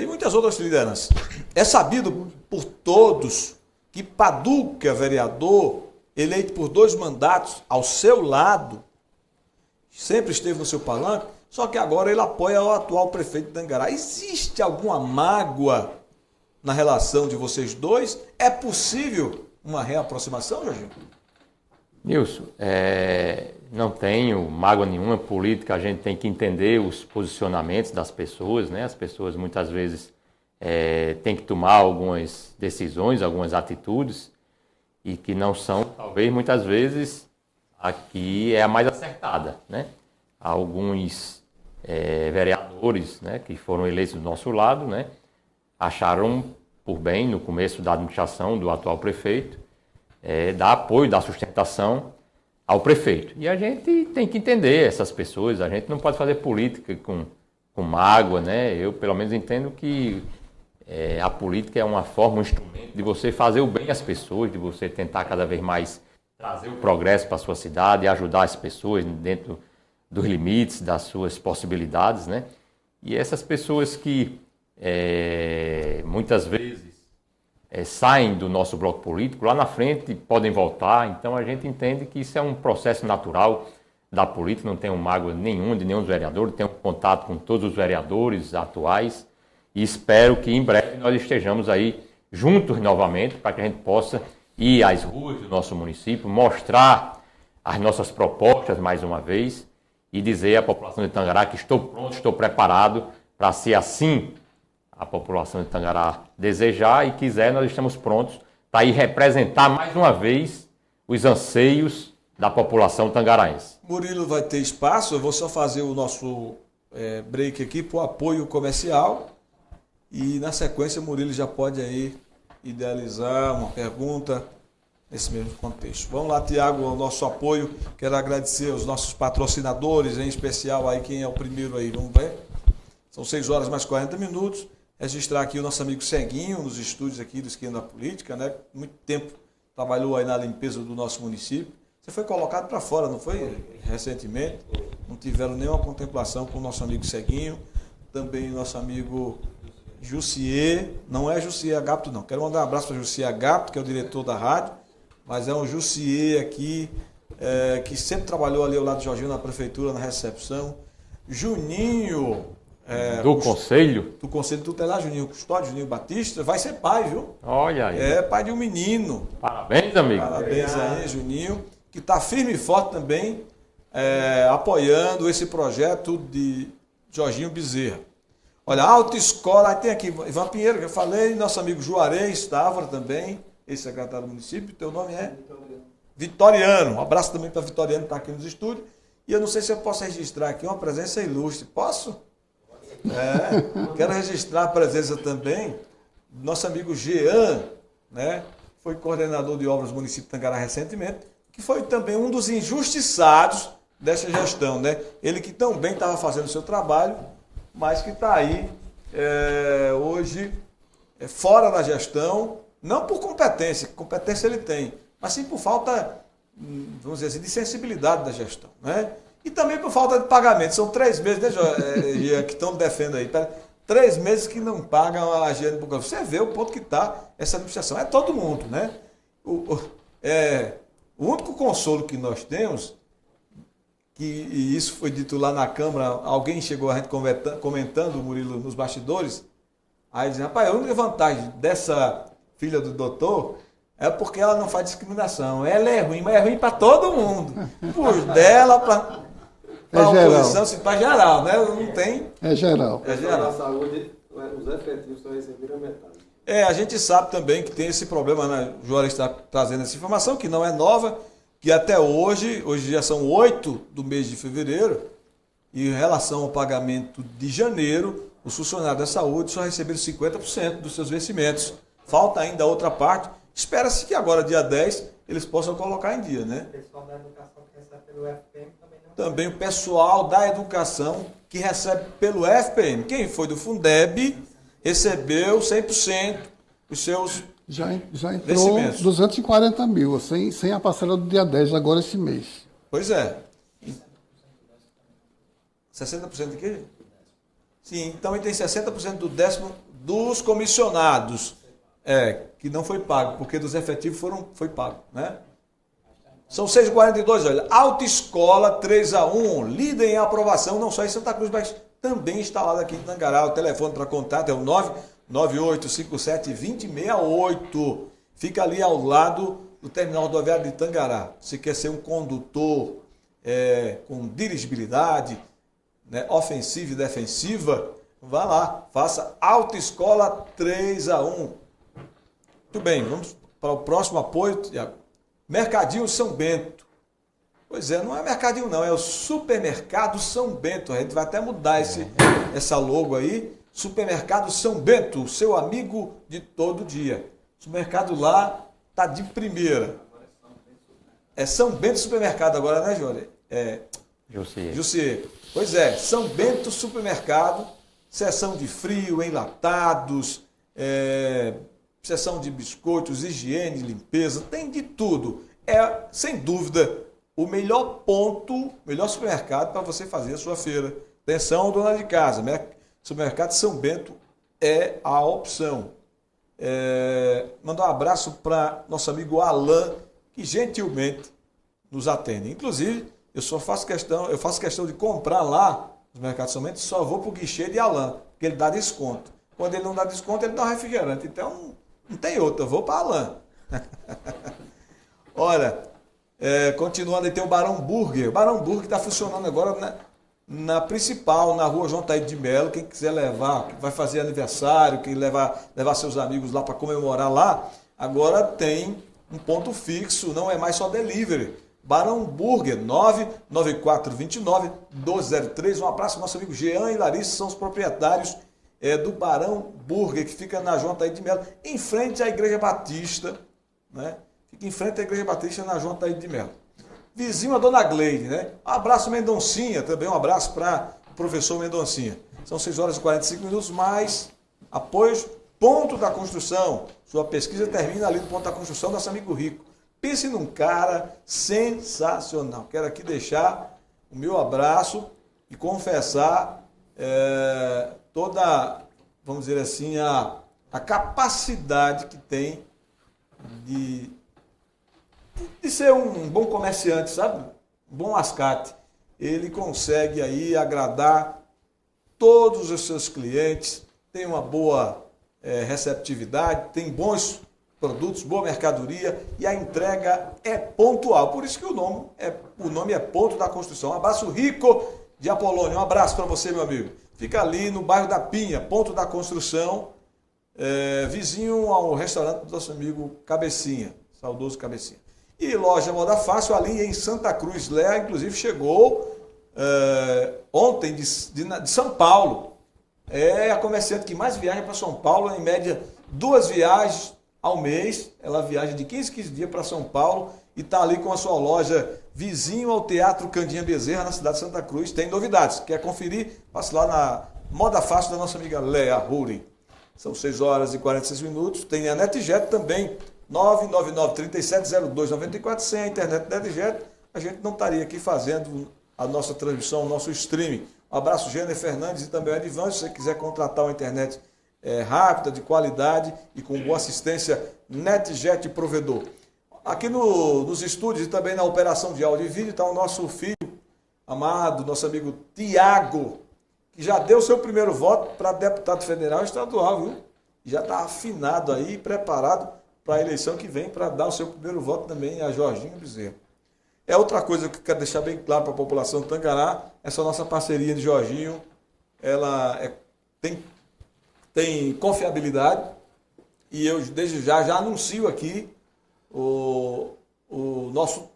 e muitas outras lideranças. É sabido por todos que Paduca, vereador, eleito por 2 mandatos ao seu lado, sempre esteve no seu palanque, só que agora ele apoia o atual prefeito de Tangará. Existe alguma mágoa na relação de vocês dois? É possível uma reaproximação, Jorginho? Nilson, não tenho mágoa nenhuma política, a gente tem que entender os posicionamentos das pessoas, né? As pessoas muitas vezes têm que tomar algumas decisões, algumas atitudes, e que não são, talvez, muitas vezes, aqui é a mais acertada, né? Alguns vereadores, né, que foram eleitos do nosso lado, né, acharam por bem, no começo da administração do atual prefeito, dar apoio, dar sustentação ao prefeito. E a gente tem que entender essas pessoas, a gente não pode fazer política com mágoa, né? Eu, pelo menos, entendo que a política é uma forma, um instrumento de você fazer o bem às pessoas, de você tentar cada vez mais trazer o progresso para a sua cidade e ajudar as pessoas dentro dos limites, das suas possibilidades, né? E essas pessoas que muitas vezes saem do nosso bloco político, lá na frente podem voltar, então a gente entende que isso é um processo natural da política, não tenho mágoa nenhuma de nenhum dos vereadores, tenho contato com todos os vereadores atuais e espero que em breve nós estejamos aí juntos novamente para que a gente possa ir às ruas do nosso município, mostrar as nossas propostas mais uma vez e dizer à população de Tangará que estou pronto, estou preparado para, se assim a população de Tangará desejar e quiser, nós estamos prontos para ir representar mais uma vez os anseios da população tangaraense. Murilo vai ter espaço, eu vou só fazer o nosso break aqui para o apoio comercial e na sequência o Murilo já pode aí idealizar uma pergunta nesse mesmo contexto. Vamos lá, Tiago, o nosso apoio, quero agradecer aos nossos patrocinadores, em especial aí quem é o primeiro aí, vamos ver, são 6 horas mais 40 minutos, registrar aqui o nosso amigo Ceguinho, nos estúdios aqui do Esquina da Política, né? Muito tempo trabalhou aí na limpeza do nosso município. Você foi colocado para fora, não foi? Recentemente. Não tiveram nenhuma contemplação com o nosso amigo Ceguinho. Também o nosso amigo Jussier. Não é Jussier Agapto, não. Quero mandar um abraço para Jussier Agapto, que é o diretor da rádio. Mas é um Jussier aqui, que sempre trabalhou ali ao lado de Jorginho, na prefeitura, na recepção. Juninho... do Conselho? Do Conselho Tutelar, Juninho Custódio, Juninho Batista, vai ser pai, viu? Olha aí. É pai de um menino. Parabéns, amigo. Parabéns aí, Juninho, que está firme e forte também, apoiando esse projeto de Jorginho Bezerra. Olha, autoescola, aí tem aqui Ivan Pinheiro, que eu falei, nosso amigo Juarez Távora também, ex-secretário do município, teu nome é? Vitoriano. Um abraço também para Vitoriano, que está aqui nos estúdios. E eu não sei se eu posso registrar aqui uma presença ilustre. Posso? Quero registrar a presença também do nosso amigo Jean, né? Foi coordenador de obras do município de Tangará recentemente, que foi também um dos injustiçados dessa gestão, né? Ele que também estava fazendo o seu trabalho, mas que está aí hoje fora da gestão, não por competência ele tem, mas sim por falta, vamos dizer assim, de sensibilidade da gestão, né? E também por falta de pagamento. São 3 meses, né, Jean, que estão defendendo aí. 3 meses que não pagam a higiene do governo. Você vê o ponto que está essa administração. É todo mundo, né? O único consolo que nós temos, e isso foi dito lá na Câmara, alguém chegou a gente comentando, o Murilo, nos bastidores, aí dizendo, rapaz, a única vantagem dessa filha do doutor é porque ela não faz discriminação. Ela é ruim, mas é ruim para todo mundo. Por dela, para a oposição, para geral, né? Não tem. É geral. É geral. Na saúde, os efetivos só receberam metade. A gente sabe também que tem esse problema, né? O Juarez está trazendo essa informação, que não é nova, que até hoje já são 8 do mês de fevereiro, e em relação ao pagamento de janeiro, os funcionários da saúde só receberam 50% dos seus vencimentos. Falta ainda a outra parte. Espera-se que agora, dia 10, eles possam colocar em dia, né? O pessoal da educação que recebe pelo FPM também não. Também o pessoal da educação que recebe pelo FPM. Quem foi do Fundeb recebeu 100% os seus Já entrou vencimentos. 240 mil, sem a parcela do dia 10, agora esse mês. Pois é. 60% de quê? Sim, então ele tem 60% do décimo dos comissionados. Que não foi pago, porque dos efetivos foi pago, né? São 6h42, olha. Autoescola 3-1, líder em aprovação, não só em Santa Cruz, mas também instalado aqui em Tangará. O telefone para contato é o 998572068. Fica ali ao lado do terminal rodoviário de Tangará. Se quer ser um condutor com dirigibilidade, né, ofensiva e defensiva, vá lá, faça Autoescola 3-1. Muito bem, vamos para o próximo apoio, Tiago. Mercadinho São Bento. Pois é, não é Mercadinho não, é o Supermercado São Bento. A gente vai até mudar essa logo aí. Supermercado São Bento, seu amigo de todo dia. O supermercado lá tá de primeira. É São Bento Supermercado agora, né, Jorge? Jussier. Pois é, São Bento Supermercado, seção de frio, enlatados, seção de biscoitos, higiene, limpeza, tem de tudo. É, sem dúvida, o melhor supermercado para você fazer a sua feira. Atenção, dona de casa, Supermercado São Bento é a opção. Mandar um abraço para nosso amigo Alain, que gentilmente nos atende. Inclusive, eu faço questão de comprar lá no Mercado São Bento, só vou para o guichê de Alain, porque ele dá desconto. Quando ele não dá desconto, ele dá um refrigerante. Então, não tem outra, eu vou para Alain. Olha, continuando aí, tem o Barão Burger. O Barão Burger está funcionando agora na principal, na rua João Taíde de Melo. Quem quiser levar, vai fazer aniversário, quem levar seus amigos lá para comemorar lá, agora tem um ponto fixo, não é mais só delivery. Barão Burger, 99429-1203. Um abraço ao nosso amigo Jean e Larissa, são os proprietários do Barão Burger, que fica na João Ataíde de Melo, em frente à Igreja Batista, né? Fica em frente à Igreja Batista, na João Ataíde de Melo. Vizinho a Dona Gleide, né? Um abraço, Mendoncinha, também um abraço para o professor Mendoncinha. São 6 horas e 45 minutos, mais apoios, Ponto da Construção. Sua pesquisa termina ali no Ponto da Construção, nosso amigo Rico. Pense num cara sensacional. Quero aqui deixar o meu abraço e confessar toda, vamos dizer assim, a capacidade que tem de ser um bom comerciante, sabe? Um bom mascate. Ele consegue aí agradar todos os seus clientes, tem uma boa receptividade, tem bons produtos, boa mercadoria e a entrega é pontual. Por isso que o nome é Ponto da Construção. Um abraço, Rico de Apolônia. Um abraço para você, meu amigo. Fica ali no bairro da Pinha, Ponto da Construção, vizinho ao restaurante do nosso amigo Cabecinha, saudoso Cabecinha. E loja Moda Fácil ali em Santa Cruz. Léa, inclusive, chegou ontem de São Paulo. É a comerciante que mais viaja para São Paulo, em média 2 viagens ao mês. Ela viaja de 15 dias para São Paulo e está ali com a sua loja vizinho ao Teatro Candinha Bezerra, na cidade de Santa Cruz. Tem novidades. Quer conferir? Passe lá na Moda Fácil da nossa amiga Léa Rouri. São 6 horas e 46 minutos. Tem a NetJet também, 999-370294. Sem a internet NetJet, a gente não estaria aqui fazendo a nossa transmissão, o nosso streaming. Um abraço, Gêner Fernandes e também o Edivan. Se você quiser contratar uma internet rápida, de qualidade e com boa assistência, NetJet Provedor. Aqui nos estúdios e também na operação de áudio e vídeo está o nosso filho amado, nosso amigo Tiago, que já deu seu primeiro voto para deputado federal e estadual, viu? Já está afinado aí, preparado para a eleição que vem, para dar o seu primeiro voto também a Jorginho Bezerra. Outra coisa que eu quero deixar bem claro para a população de Tangará, essa nossa parceria de Jorginho, ela tem confiabilidade e eu desde já anuncio aqui o nosso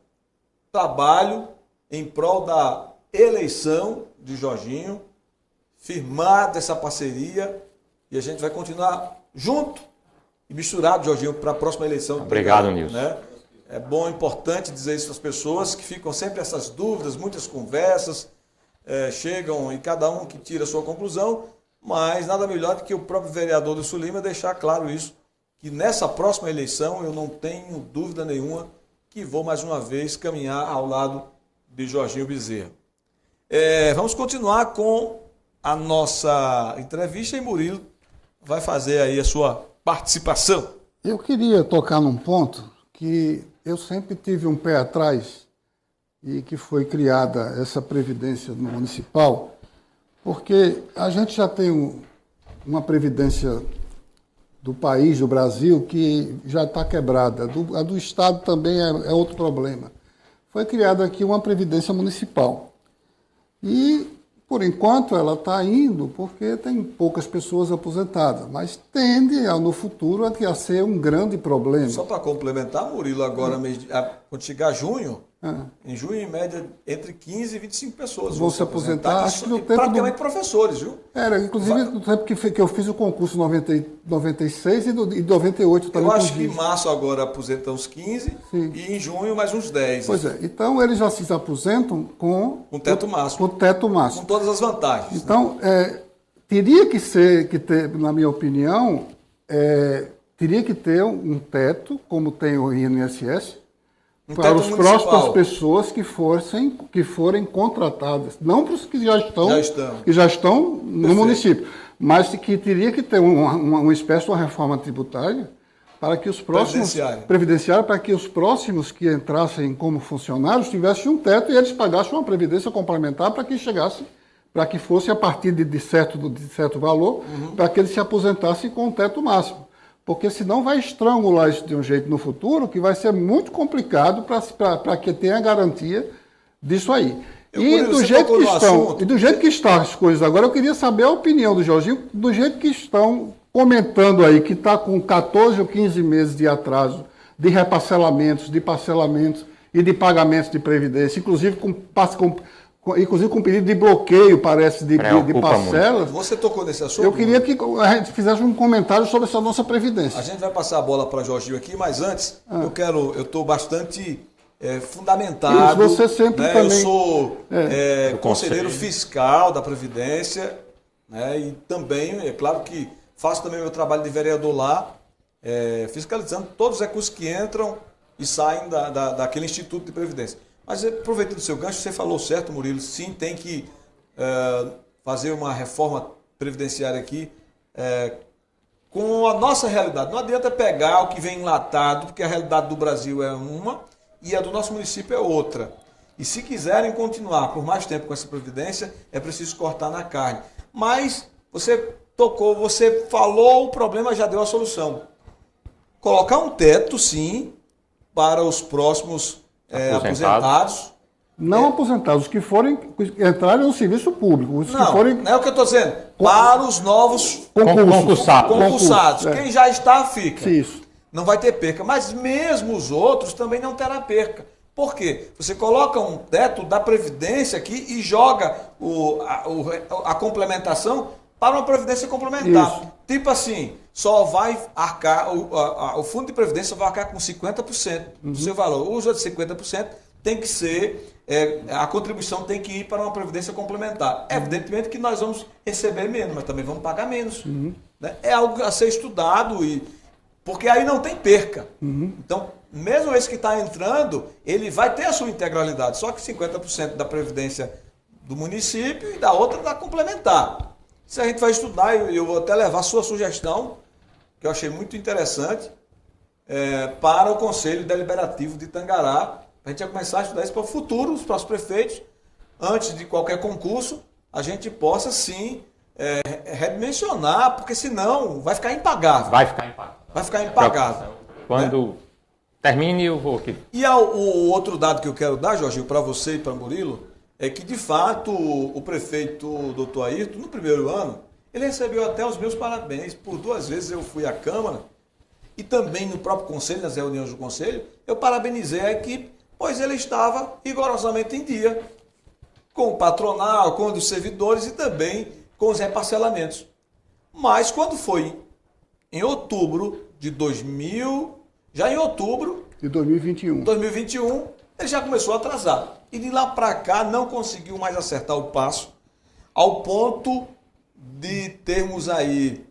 trabalho em prol da eleição de Jorginho, firmada essa parceria, e a gente vai continuar junto e misturado, Jorginho, para a próxima eleição. Obrigado, Nilson. Né? É bom, importante dizer isso às pessoas que ficam sempre essas dúvidas, muitas conversas, chegam e cada um que tira a sua conclusão, mas nada melhor do que o próprio vereador do Sulima deixar claro isso, que nessa próxima eleição eu não tenho dúvida nenhuma que vou mais uma vez caminhar ao lado de Jorginho Bezerra. Vamos continuar com a nossa entrevista e Murilo vai fazer aí a sua participação. Eu queria tocar num ponto que eu sempre tive um pé atrás e que foi criada essa previdência municipal, porque a gente já tem uma previdência do país, do Brasil, que já está quebrada. A do Estado também é outro problema. Foi criada aqui uma previdência municipal. E, por enquanto, ela está indo porque tem poucas pessoas aposentadas, mas tende, no futuro, a ser um grande problema. Só para complementar, Murilo, agora, quando chegar junho, em junho, em média, entre 15 e 25 pessoas vão se aposentar. Acho que no tempo praticamente professores, viu? Inclusive, no tempo que eu fiz o concurso em 96 e 98 também. Eu acho que em março agora aposentam uns 15 Sim. E em junho mais uns 10. Pois é, então eles já se aposentam com teto máximo. Com teto máximo. Com todas as vantagens. Então, teria que ter, na minha opinião, teria que ter um teto, como tem o INSS, para as próximas pessoas que forem contratadas, não para os que já estão no município, mas que teria que ter uma espécie de uma reforma tributária para que os próximos previdenciária, para que os próximos que entrassem como funcionários tivessem um teto e eles pagassem uma previdência complementar para que chegasse, para que fosse a partir de certo valor, para que eles se aposentassem com um teto máximo. Porque senão vai estrangular isso de um jeito no futuro que vai ser muito complicado para que tenha a garantia disso aí. E do jeito que estão as coisas agora, eu queria saber a opinião do Jorginho, do jeito que estão comentando aí, que está com 14 ou 15 meses de atraso de reparcelamentos, de parcelamentos, e de pagamentos de previdência, inclusive inclusive com pedido de bloqueio, parece, de parcelas. Você tocou nesse assunto? Eu queria que a gente fizesse um comentário sobre essa nossa previdência. A gente vai passar a bola para Jorginho aqui, mas antes, eu estou bastante fundamentado. Isso, você sempre né? também... Eu sou conselheiro fiscal da Previdência, né? E também, é claro que faço também meu trabalho de vereador lá, fiscalizando todos os recursos que entram e saem daquele Instituto de Previdência. Mas aproveitando o seu gancho, você falou certo, Murilo, sim, tem que fazer uma reforma previdenciária aqui com a nossa realidade. Não adianta pegar o que vem enlatado, porque a realidade do Brasil é uma e a do nosso município é outra. E se quiserem continuar por mais tempo com essa previdência, é preciso cortar na carne. Mas você falou, o problema já deu a solução. Colocar um teto, sim, para os próximos aposentados. Não aposentados, os que entrarem no serviço público. Não é o que eu estou dizendo. Para os novos concursados. Quem já está, fica. Isso. Não vai ter perca. Mas mesmo os outros também não terá perca. Por quê? Você coloca um teto da Previdência aqui e joga a complementação para uma Previdência complementar. Isso. Tipo assim, só vai arcar, o Fundo de Previdência vai arcar com 50% do seu valor. Os outros 50% tem que ser, a contribuição tem que ir para uma Previdência complementar. Evidentemente que nós vamos receber menos, mas também vamos pagar menos. Né? É algo a ser estudado, porque aí não tem perca. Então, mesmo esse que está entrando, ele vai ter a sua integralidade, só que 50% da Previdência do município e da outra da complementar. Isso a gente vai estudar, eu vou até levar a sua sugestão, que eu achei muito interessante, para o Conselho Deliberativo de Itangará. A gente vai começar a estudar isso para o futuro, os próximos prefeitos, antes de qualquer concurso, a gente possa sim redimensionar, porque senão vai ficar impagável. Vai ficar impagável. Quando termine, eu vou aqui. E o outro dado que eu quero dar, Jorginho, para você e para Murilo, é que, de fato, o prefeito Dr. Ayrton, no primeiro ano, ele recebeu até os meus parabéns. Por 2 vezes eu fui à Câmara e também no próprio Conselho, nas reuniões do Conselho, eu parabenizei a equipe, pois ele estava rigorosamente em dia com o patronal, com os servidores e também com os reparcelamentos. Mas quando foi em outubro de 2021, ele já começou a atrasar. E de lá para cá não conseguiu mais acertar o passo, ao ponto de termos aí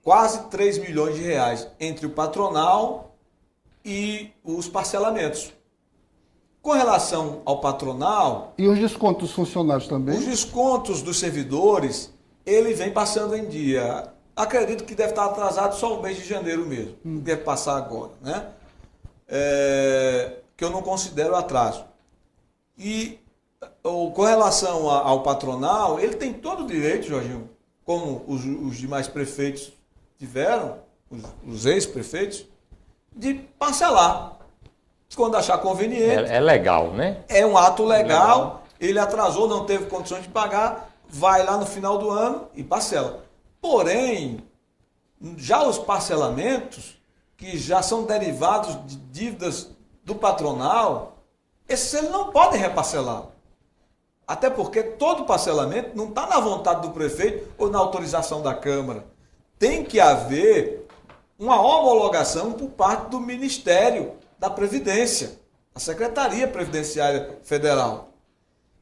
quase 3 milhões de reais entre o patronal e os parcelamentos. Com relação ao patronal... E os descontos dos funcionários também? Os descontos dos servidores, ele vem passando em dia. Acredito que deve estar atrasado só o mês de janeiro mesmo. Deve passar agora, né? Que eu não considero atraso. E com relação ao patronal, ele tem todo o direito, Jorginho, como os demais prefeitos tiveram, os ex-prefeitos, de parcelar, quando achar conveniente. É legal, né? É um ato legal, ele atrasou, não teve condições de pagar, vai lá no final do ano e parcela. Porém, já os parcelamentos, que já são derivados de dívidas do patronal, esses ele não pode reparcelar. Até porque todo parcelamento não está na vontade do prefeito ou na autorização da Câmara. Tem que haver uma homologação por parte do Ministério da Previdência, a Secretaria Previdenciária Federal.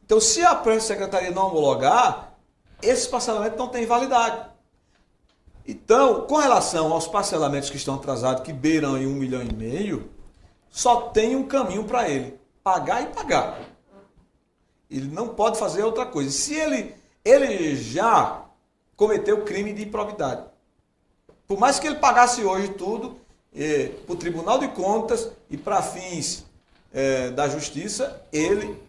Então, se a Secretaria não homologar, esse parcelamento não tem validade. Então, com relação aos parcelamentos que estão atrasados, que beiram em 1,5 milhão, só tem um caminho para ele: pagar e pagar. Ele não pode fazer outra coisa. Se ele já cometeu crime de improbidade, por mais que ele pagasse hoje tudo para o Tribunal de Contas e para fins da Justiça, ele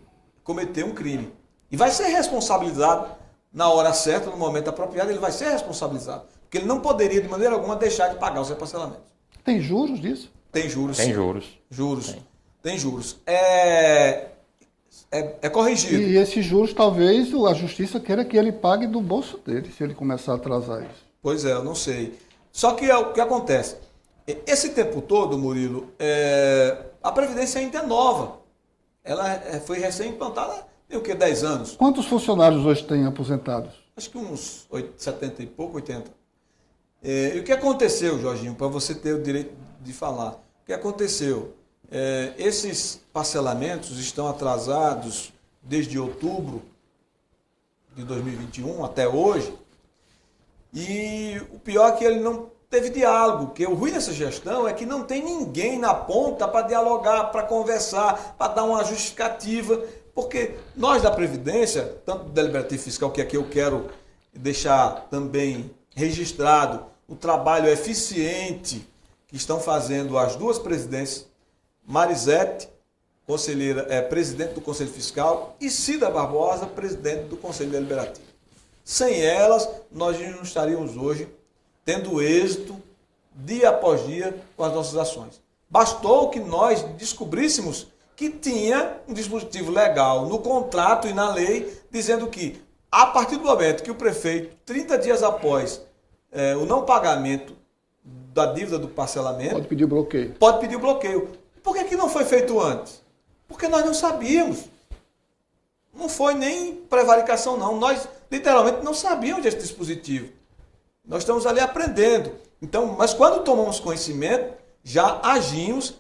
cometeu um crime. E vai ser responsabilizado na hora certa, no momento apropriado, ele vai ser responsabilizado. Porque ele não poderia, de maneira alguma, deixar de pagar os reparcelamentos. Tem juros disso? Tem juros. Tem sim. juros. Tem juros. É corrigido. E esses juros, talvez, a Justiça queira que ele pague do bolso dele, se ele começar a atrasar isso. Pois é, eu não sei. Só que o que acontece? Esse tempo todo, Murilo, a Previdência ainda é nova. Ela foi recém-implantada, tem o quê? 10 anos? Quantos funcionários hoje têm aposentados? Acho que uns 70 e pouco, 80. E o que aconteceu, Jorginho, para você ter o direito de falar? O que aconteceu? Esses parcelamentos estão atrasados desde outubro de 2021 até hoje. E o pior é que ele não teve diálogo, que o ruim dessa gestão é que não tem ninguém na ponta para dialogar, para conversar, para dar uma justificativa, porque nós da Previdência, tanto do Deliberativo Fiscal, que aqui eu quero deixar também registrado o trabalho eficiente que estão fazendo as duas presidências, Marisete, conselheira, presidente do Conselho Fiscal, e Cida Barbosa, presidente do Conselho Deliberativo. Sem elas, nós não estaríamos hoje tendo êxito dia após dia com as nossas ações. Bastou que nós descobríssemos que tinha um dispositivo legal no contrato e na lei, dizendo que, a partir do momento que o prefeito, 30 dias após o não pagamento da dívida do parcelamento, Pode pedir bloqueio. pode pedir o bloqueio. Por que não foi feito antes? Porque nós não sabíamos. Não foi nem prevaricação, não. Nós, literalmente, não sabíamos desse dispositivo. Nós estamos ali aprendendo. Então, mas quando tomamos conhecimento, já agimos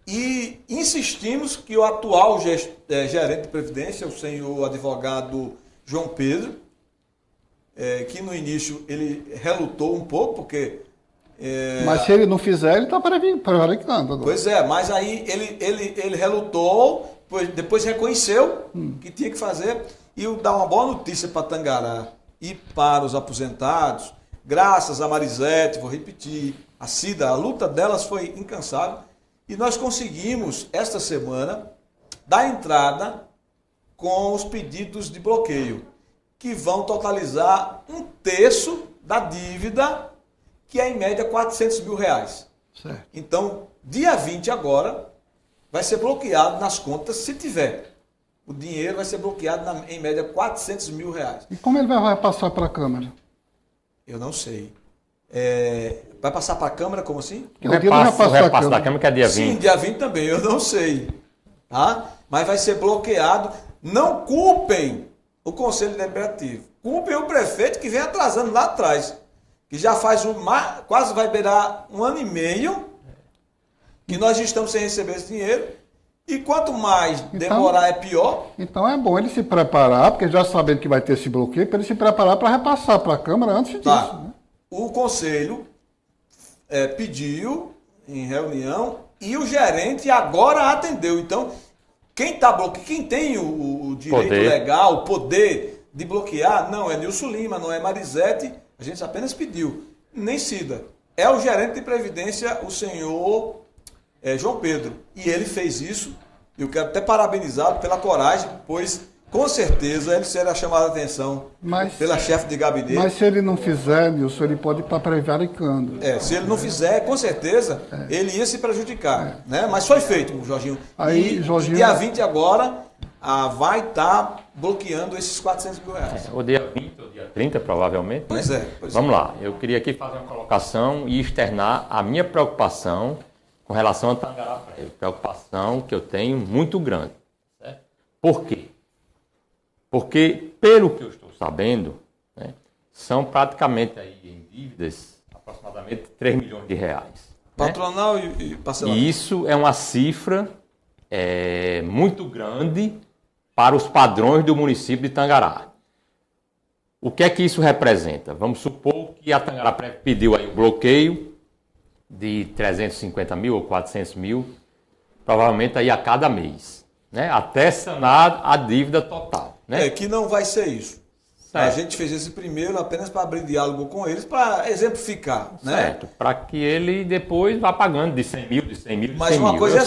e insistimos que o atual gerente de Previdência, o senhor advogado João Pedro, que no início ele relutou um pouco, porque... Mas se ele não fizer, ele está prevaricando agora. Pois é, mas aí ele relutou, depois reconheceu que tinha que fazer, e dar uma boa notícia para Tangará e para os aposentados, graças a Marisete, vou repetir, a Cida, a luta delas foi incansável, e nós conseguimos, esta semana, dar entrada com os pedidos de bloqueio, que vão totalizar 1/3 da dívida, que é em média R$400 mil. Certo. Então, dia 20 agora, vai ser bloqueado nas contas, se tiver. O dinheiro vai ser bloqueado em média R$400 mil. E como ele vai passar para a Câmara? Eu não sei. Vai passar para a Câmara, como assim? O repasso da Câmara que é dia 20. Sim, dia 20 também, eu não sei. Tá? Mas vai ser bloqueado. Não culpem o Conselho Deliberativo. Culpem o prefeito que vem atrasando lá atrás. Que já faz quase vai beirar 1 ano e meio que nós estamos sem receber esse dinheiro. E quanto mais demorar é pior. Então é bom ele se preparar, porque já sabendo que vai ter esse bloqueio, para ele se preparar para repassar para a Câmara antes disso. Tá. Né? O Conselho pediu em reunião e o gerente agora atendeu. Então, quem tem o direito legal, o poder de bloquear, não é Nilson Lima, não é Marisete, a gente apenas pediu, nem Cida. É o gerente de Previdência, o senhor João Pedro. E ele fez isso, eu quero até parabenizá-lo pela coragem, pois com certeza ele será chamado a atenção pela chefe de gabinete. Mas se ele não fizer, Nilson, ele pode estar prevaricando. Se ele não fizer, com certeza, ele ia se prejudicar. Né? Mas foi feito, Jorginho. Aí, Jorginho, dia 20 agora, vai estar bloqueando esses R$400 mil. O dia 20 ou dia 30, provavelmente. Pois né? é. Vamos lá. Eu queria aqui fazer uma colocação e externar a minha preocupação com relação a Tangará Prévio. Preocupação que eu tenho muito grande. Certo? Por quê? Porque, pelo que eu estou sabendo, né, são praticamente aí em dívidas aproximadamente R$3 milhões. Né? Patronal e parcelamento. E isso é uma cifra muito grande para os padrões do município de Tangará. O que é que isso representa? Vamos supor que a Tangará Prévio pediu aí o bloqueio de 350 mil ou 400 mil, provavelmente aí a cada mês, né? Até sanar a dívida total. Né? Que não vai ser isso. Certo. A gente fez esse primeiro apenas para abrir diálogo com eles, para exemplificar. Certo, né? Para que ele depois vá pagando de 100 mil, de 100 mil, de 100 Mas uma mil. coisa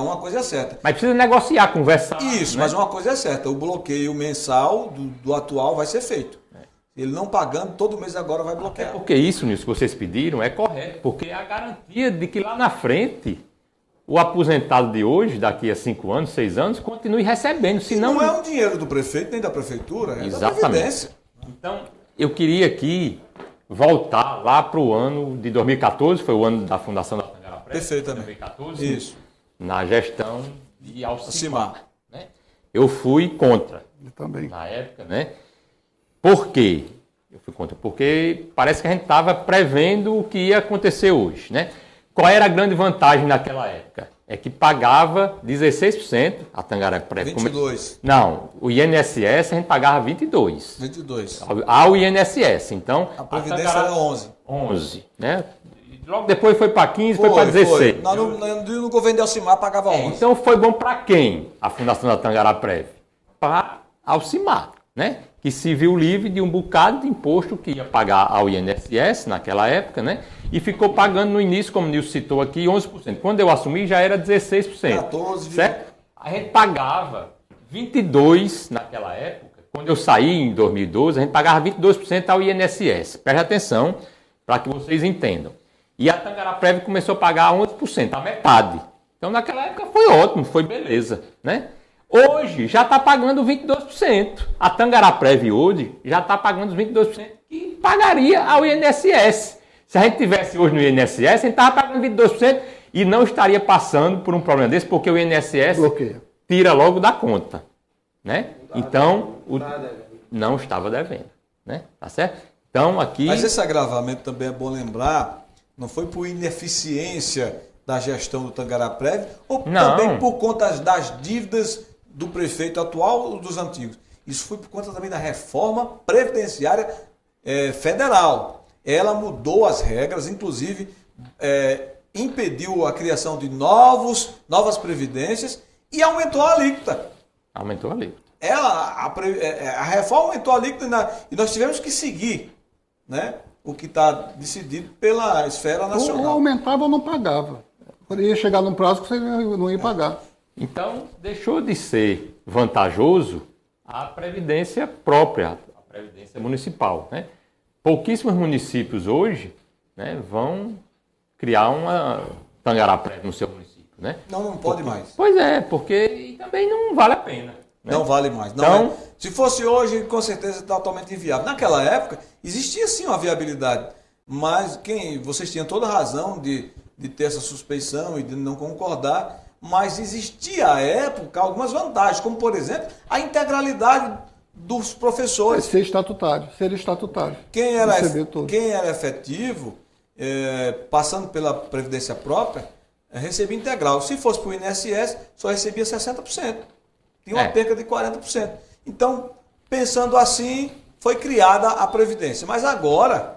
uma coisa é certa. Mas precisa negociar, conversar. Isso, né? mas uma coisa é certa, o bloqueio mensal do atual vai ser feito. Ele não pagando, todo mês agora vai bloquear. É porque isso, Nilson, que vocês pediram é correto, porque é a garantia de que lá na frente o aposentado de hoje, daqui a 5 anos, 6 anos, continue recebendo. Senão... Não é um dinheiro do prefeito nem da prefeitura, é Exatamente. da Previdência. Então, eu queria aqui voltar lá para o ano de 2014, foi o ano da fundação da Tangará Perfeitamente. 2014, Isso. na gestão de Alcimar. Alcimar. Né? Eu fui contra, Eu também. na época, né? Por quê? Eu fui contra porque parece que a gente estava prevendo o que ia acontecer hoje, né? Qual era a grande vantagem naquela época? É que pagava 16% a Tangará Prévio. 22. Não, o INSS a gente pagava 22%. 22. Ao INSS, então... A Previdência era 11. 11, né? Logo depois foi para 15, foi para 16. No governo de Alcimar pagava 11. Então foi bom para quem a Fundação da Tangará Prévio? Para Alcimar, né? Que se viu livre de um bocado de imposto que ia pagar ao INSS naquela época, né? E ficou pagando no início, como o Nilson citou aqui, 11%. Quando eu assumi já era 16%. 14, certo? A gente pagava 22% naquela época. Quando eu saí em 2012, a gente pagava 22% ao INSS. Preste atenção para que vocês entendam. E a Tangará Prévio começou a pagar 11%, a metade. Então naquela época foi ótimo, foi beleza, né? Hoje já está pagando 22%. A Tangará Prévio hoje já está pagando os 22% que pagaria ao INSS. Se a gente tivesse hoje no INSS, a gente estava pagando 22% e não estaria passando por um problema desse, porque o INSS Bloqueia. tira logo da conta, né? Então, não estava devendo, né? Tá certo? Então, aqui... Mas esse agravamento também é bom lembrar, não foi por ineficiência da gestão do Tangará Prévio, ou Não. também por conta das dívidas do prefeito atual ou dos antigos. Isso foi por conta também da reforma previdenciária federal. Ela mudou as regras, inclusive impediu a criação de novas previdências e aumentou a alíquota. Aumentou a alíquota. A reforma aumentou a alíquota e nós tivemos que seguir, né, o que está decidido pela esfera Ou nacional. aumentava ou não pagava. Ia chegar num prazo que você não ia pagar. Então, deixou de ser vantajoso a previdência própria, a previdência municipal, né? Pouquíssimos municípios hoje, né, vão criar uma Tangará Prévio no seu município, né? Não pode mais. Pois é, porque também não vale a pena. Né? Não vale mais. Então, Se fosse hoje, com certeza está totalmente inviável. Naquela época, existia sim uma viabilidade, mas vocês tinham toda a razão de ter essa suspeição e de não concordar, mas existia à época algumas vantagens, como por exemplo, a integralidade dos professores. Ser estatutário. Ser estatutário. Quem era efetivo, passando pela Previdência própria, recebia integral. Se fosse para o INSS, só recebia 60%. Tinha uma perca de 40%. Então, pensando assim, foi criada a Previdência. Mas agora,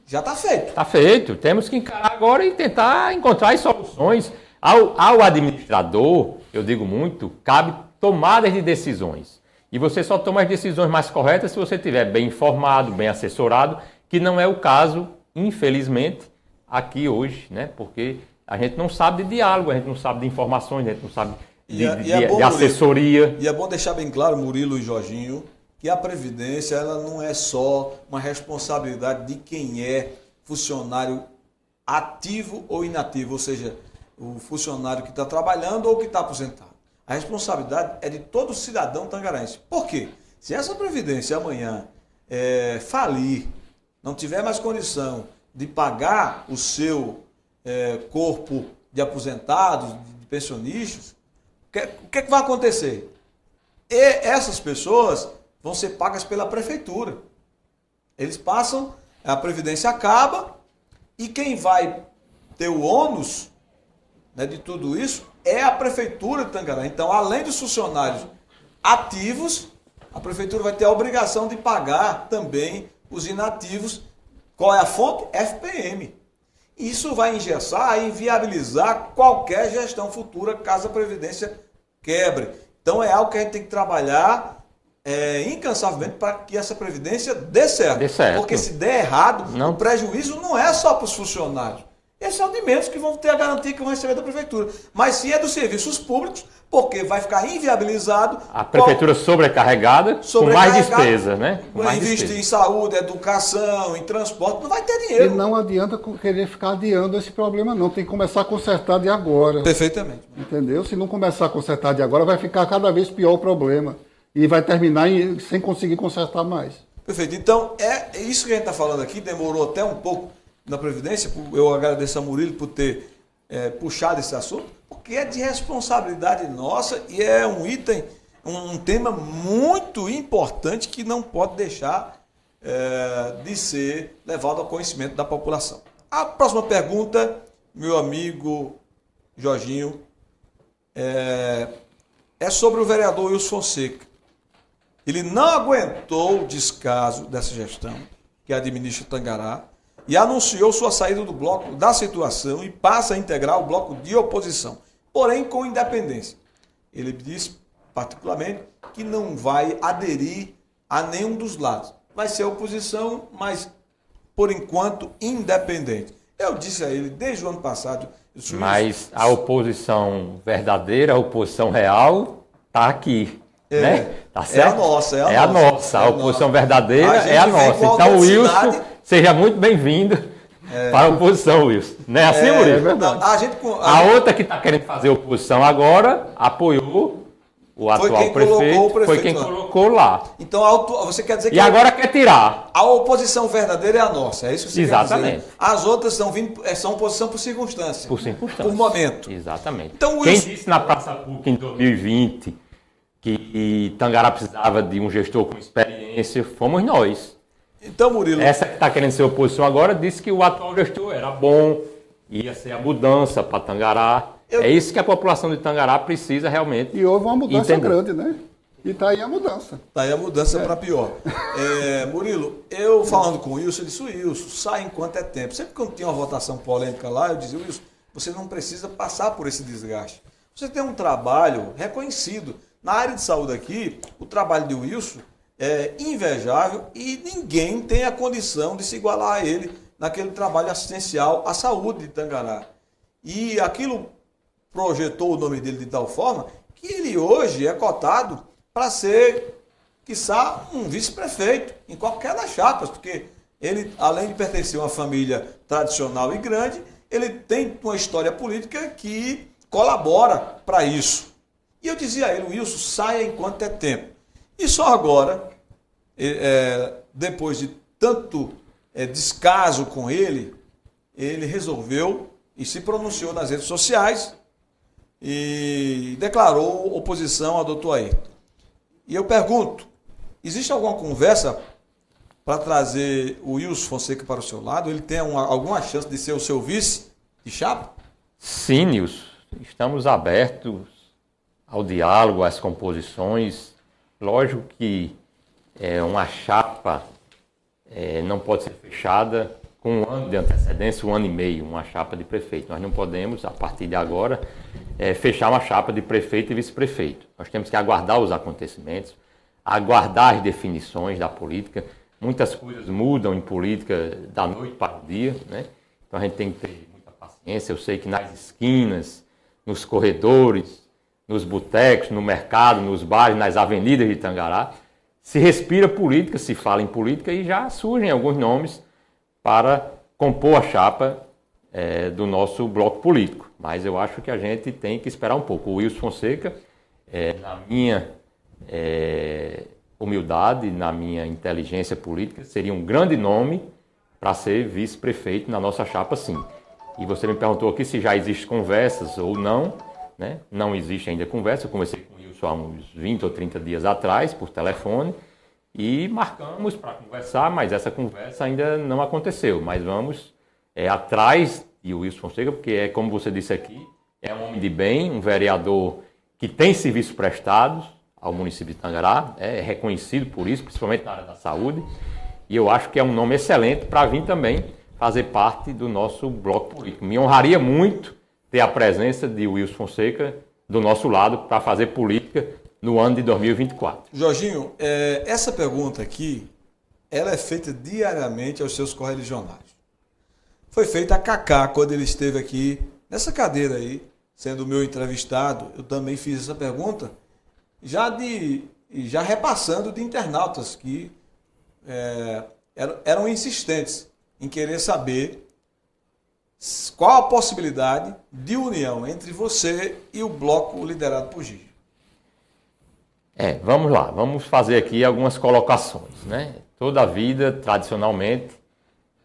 já está feito. Está feito. Temos que encarar agora e tentar encontrar as soluções. Ao administrador, eu digo muito, cabe tomadas de decisões. E você só toma as decisões mais corretas se você estiver bem informado, bem assessorado, que não é o caso, infelizmente, aqui hoje, né? Porque a gente não sabe de diálogo, a gente não sabe de informações, a gente não sabe de assessoria. Murilo, e é bom deixar bem claro, Murilo e Jorginho, que a Previdência ela não é só uma responsabilidade de quem é funcionário ativo ou inativo, ou seja, o funcionário que está trabalhando ou que está aposentado. A responsabilidade é de todo cidadão tangarense. Por quê? Se essa Previdência amanhã falir, não tiver mais condição de pagar o seu corpo de aposentados, de pensionistas, o que vai acontecer? Essas pessoas vão ser pagas pela prefeitura. Eles passam, a Previdência acaba e quem vai ter o ônus, né, de tudo isso é a Prefeitura de Tangará. Então, além dos funcionários ativos, a Prefeitura vai ter a obrigação de pagar também os inativos. Qual é a fonte? FPM. Isso vai engessar e inviabilizar qualquer gestão futura caso a Previdência quebre. Então, é algo que a gente tem que trabalhar incansavelmente para que essa Previdência dê certo. Porque se der errado, o prejuízo não é só para os funcionários. Esses são de menos que vão ter a garantia que vão receber da Prefeitura. Mas sim é dos serviços públicos, porque vai ficar inviabilizado. A Prefeitura sobrecarregada, com mais despesa, né? Vai investir em saúde, educação, em transporte, não vai ter dinheiro. E não adianta querer ficar adiando esse problema, não. Tem que começar a consertar de agora. Perfeitamente. Entendeu? Se não começar a consertar de agora, vai ficar cada vez pior o problema. E vai terminar sem conseguir consertar mais. Perfeito. Então, é isso que a gente está falando aqui, demorou até um pouco na Previdência. Eu agradeço a Murilo por ter puxado esse assunto, porque é de responsabilidade nossa e é um item, um tema muito importante que não pode deixar de ser levado ao conhecimento da população. A próxima pergunta, meu amigo Jorginho, é sobre o vereador Wilson Fonseca. Ele não aguentou o descaso dessa gestão que administra Tangará e anunciou sua saída do bloco da situação e passa a integrar o bloco de oposição, porém com independência. Ele disse, particularmente, que não vai aderir a nenhum dos lados. Vai ser oposição, mas, por enquanto, independente. Eu disse a ele, desde o ano passado... Mas a oposição verdadeira, a oposição real, está aqui. Né? Tá certo? É a nossa. A oposição verdadeira é a nossa. Então, Wilson, seja muito bem-vindo para a oposição, Wilson. Não é assim, Murilo? É verdade. A outra que está querendo fazer oposição agora apoiou o atual prefeito, foi quem colocou lá. Então, você quer dizer que... E agora quer tirar. A oposição verdadeira é a nossa, é isso que você Exatamente. quer dizer? As outras são oposição por circunstância. Por circunstância. Por momento. Exatamente. Então, quem disse na Praça Pública em 2020 que Tangará precisava de um gestor com experiência, fomos nós. Então, Murilo... Essa que está querendo ser oposição agora disse que o atual gestor era bom, ia ser a mudança para Tangará. É isso que a população de Tangará precisa realmente. E houve uma mudança entender. grande, né? E está aí a mudança. Está aí a mudança para pior. Murilo, eu falando com o Wilson, eu disse, Wilson, sai enquanto é tempo. Sempre que eu tinha uma votação polêmica lá, eu dizia, Wilson, você não precisa passar por esse desgaste. Você tem um trabalho reconhecido. Na área de saúde aqui, o trabalho de Wilson é invejável e ninguém tem a condição de se igualar a ele naquele trabalho assistencial à saúde de Tangará. E aquilo projetou o nome dele de tal forma que ele hoje é cotado para ser, quiçá, um vice-prefeito em qualquer das chapas, porque ele, além de pertencer a uma família tradicional e grande, ele tem uma história política que colabora para isso. E eu dizia a ele, Wilson, saia enquanto é tempo. E só agora, depois de tanto descaso com ele resolveu e se pronunciou nas redes sociais e declarou oposição ao doutor Ayrton. E eu pergunto, existe alguma conversa para trazer o Wilson Fonseca para o seu lado? Ele tem alguma chance de ser o seu vice de chapa? Sim, Nilson. Estamos abertos ao diálogo, às composições. Lógico que uma chapa não pode ser fechada com um ano de antecedência, 1 ano e meio, uma chapa de prefeito. Nós não podemos, a partir de agora, fechar uma chapa de prefeito e vice-prefeito. Nós temos que aguardar os acontecimentos, aguardar as definições da política. Muitas coisas mudam em política da noite para o dia, né? Então a gente tem que ter muita paciência. Eu sei que nas esquinas, nos corredores, nos botecos, no mercado, nos bares, nas avenidas de Tangará, se respira política, se fala em política e já surgem alguns nomes para compor a chapa do nosso bloco político. Mas eu acho que a gente tem que esperar um pouco. O Wilson Fonseca, na minha humildade, na minha inteligência política, seria um grande nome para ser vice-prefeito na nossa chapa, sim. E você me perguntou aqui se já existem conversas ou não, né? Não existe ainda conversa. Eu conversei com o Wilson há uns 20 ou 30 dias atrás, por telefone, e marcamos para conversar, mas essa conversa ainda não aconteceu. Mas vamos atrás de Wilson Fonseca, porque como você disse aqui, é um homem de bem, um vereador que tem serviços prestados ao município de Tangará, é reconhecido por isso, principalmente na área da saúde, e eu acho que é um nome excelente para vir também fazer parte do nosso bloco político. Me honraria muito ter a presença de Wilson Fonseca do nosso lado para fazer política no ano de 2024. Jorginho, essa pergunta aqui, ela é feita diariamente aos seus correligionários. Foi feita a Cacá quando ele esteve aqui nessa cadeira aí, sendo o meu entrevistado. Eu também fiz essa pergunta, já repassando de internautas que eram insistentes em querer saber qual a possibilidade de união entre você e o bloco liderado por Gigi. Vamos lá, vamos fazer aqui algumas colocações, né? Toda a vida, tradicionalmente,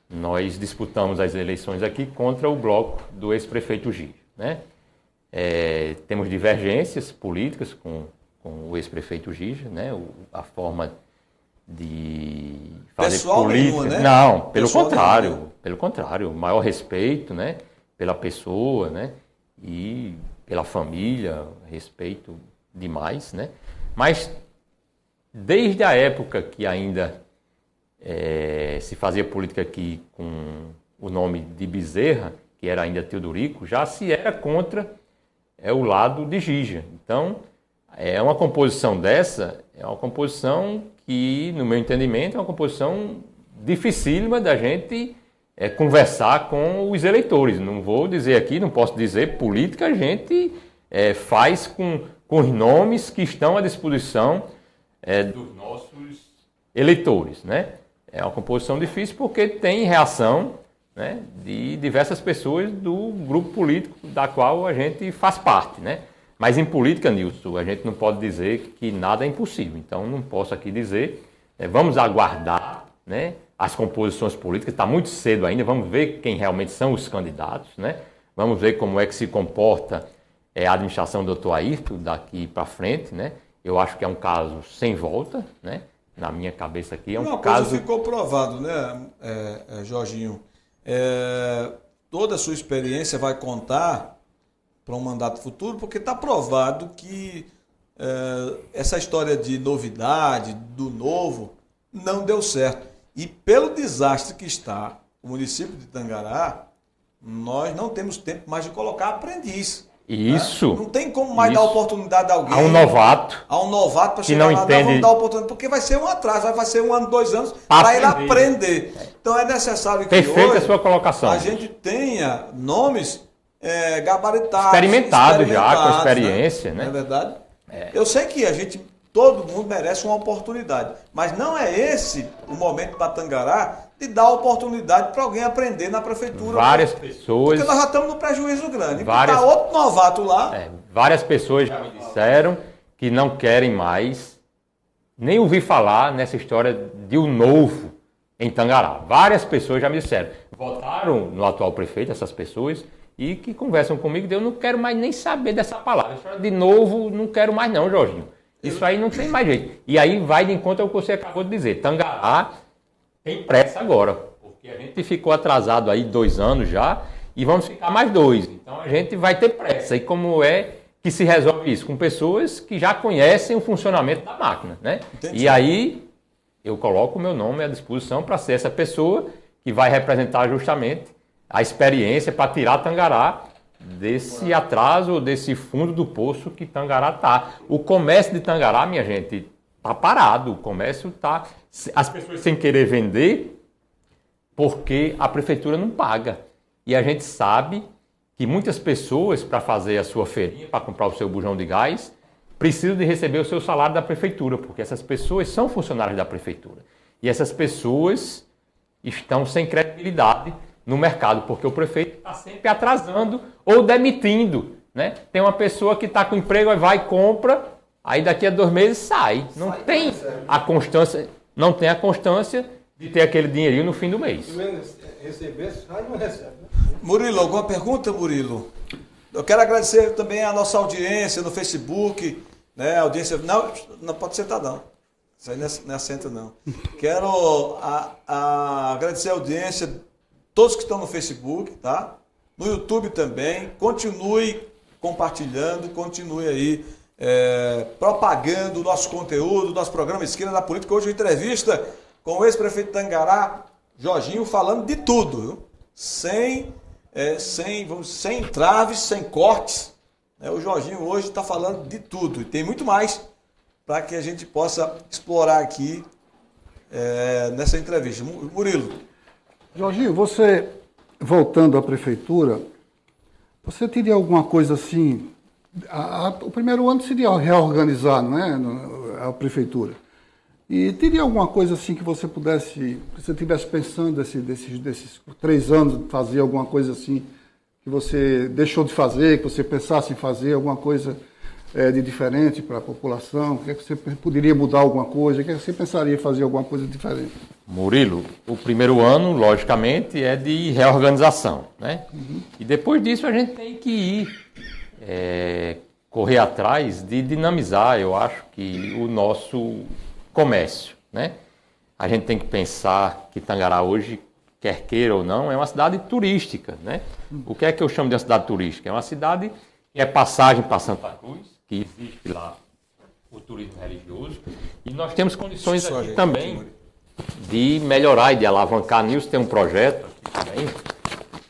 nós disputamos as eleições aqui contra o bloco do ex-prefeito Gígia, né? Temos divergências políticas com o ex-prefeito Gígia, né? A forma de fazer pessoal política... nenhuma, né? Não, pelo Pessoal contrário, nenhuma. pelo contrário, maior respeito, né? Pela pessoa, né? E pela família, respeito demais, né? Mas desde a época que ainda se fazia política aqui com o nome de Bezerra, que era ainda Teodorico, já se era contra o lado de Gígia. Então, uma composição dessa, é uma composição que, no meu entendimento, é uma composição dificílima da gente conversar com os eleitores. Não vou dizer aqui, não posso dizer, política a gente faz com os nomes que estão à disposição dos nossos eleitores, né? É uma composição difícil porque tem reação, né, de diversas pessoas do grupo político da qual a gente faz parte, né? Mas em política, Nilson, a gente não pode dizer que nada é impossível. Então, não posso aqui dizer, vamos aguardar, né, as composições políticas, está muito cedo ainda, vamos ver quem realmente são os candidatos, né? Vamos ver como é que se comporta a administração do Dr. Ayrton daqui para frente, né? Eu acho que é um caso sem volta, né? Na minha cabeça aqui é um Uma caso... coisa ficou provado, né, Jorginho? Toda a sua experiência vai contar para um mandato futuro, porque está provado que essa história de novidade, do novo, não deu certo. E pelo desastre que está o município de Tangará, nós não temos tempo mais de colocar aprendiz. Isso. Não tem como mais dar oportunidade a alguém. A um novato. A um novato para chegar lá, não, vamos dar oportunidade, porque vai ser um atraso, vai ser 1 ano, 2 anos para ele aprender. Então é necessário que Perfeita hoje a sua colocação. a gente tenha nomes gabaritados. Experimentados já, com experiência, né? Não é verdade? Eu sei que todo mundo merece uma oportunidade, mas não é esse o momento para Tangará de dar oportunidade para alguém aprender na prefeitura. Várias pessoas... Porque nós já estamos no prejuízo grande. Está outro novato lá. Várias pessoas já me disseram que não querem mais nem ouvir falar nessa história de um novo em Tangará. Várias pessoas já me disseram. Votaram no atual prefeito, essas pessoas, e que conversam comigo, eu não quero mais nem saber dessa palavra. De novo, não quero mais não, Jorginho. Isso aí não tem mais jeito. E aí vai de encontro ao que você acabou de dizer. Tangará tem pressa agora, porque a gente ficou atrasado aí 2 anos já e vamos ficar mais 2. Então a gente vai ter pressa. E como é que se resolve isso? Com pessoas que já conhecem o funcionamento da máquina, né? Entendi. E aí eu coloco o meu nome à disposição para ser essa pessoa que vai representar justamente a experiência para tirar Tangará desse atraso, desse fundo do poço que Tangará está. O comércio de Tangará, minha gente, está parado. O comércio está... As pessoas sem querer vender porque a prefeitura não paga. E a gente sabe que muitas pessoas, para fazer a sua feirinha, para comprar o seu bujão de gás, precisam de receber o seu salário da prefeitura, porque essas pessoas são funcionários da prefeitura. E essas pessoas estão sem credibilidade no mercado, porque o prefeito está sempre atrasando ou demitindo, né? Tem uma pessoa que está com emprego, aí vai, compra, aí daqui a 2 meses sai. Não tem a constância, não tem a constância de ter aquele dinheirinho no fim do mês. Receber, sai e não recebe. Murilo, alguma pergunta, Murilo? Eu quero agradecer também a nossa audiência no Facebook, né? Audiência, não pode sentar não. Isso aí não é assento não. Quero agradecer a audiência, todos que estão no Facebook, tá? No YouTube também. Continue compartilhando, continue aí propagando o nosso conteúdo, nosso programa Esquina da Política. Hoje uma entrevista com o ex-prefeito de Tangará, Jorginho, falando de tudo, viu? Sem entraves, sem cortes. O Jorginho hoje está falando de tudo. E tem muito mais para que a gente possa explorar aqui nessa entrevista. Murilo. Jorginho, você, voltando à prefeitura, você teria alguma coisa assim... O primeiro ano seria reorganizar, não é, a prefeitura. E teria alguma coisa assim que você pudesse, que você estivesse pensando desses 3 anos, fazer alguma coisa assim que você deixou de fazer, que você pensasse em fazer, alguma coisa de diferente para a população? O que é que você poderia mudar alguma coisa? O que é que você pensaria em fazer alguma coisa diferente? Murilo, o primeiro ano, logicamente, é de reorganização, né? E depois disso a gente tem que ir correr atrás de dinamizar, eu acho, que o nosso comércio, né? A gente tem que pensar que Tangará hoje, quer queira ou não, é uma cidade turística, né? O que é que eu chamo de uma cidade turística? É uma cidade que é passagem para Santa Cruz, que existe lá o turismo religioso, e nós temos condições aqui também de melhorar e de alavancar. Nilson tem um projeto aqui também,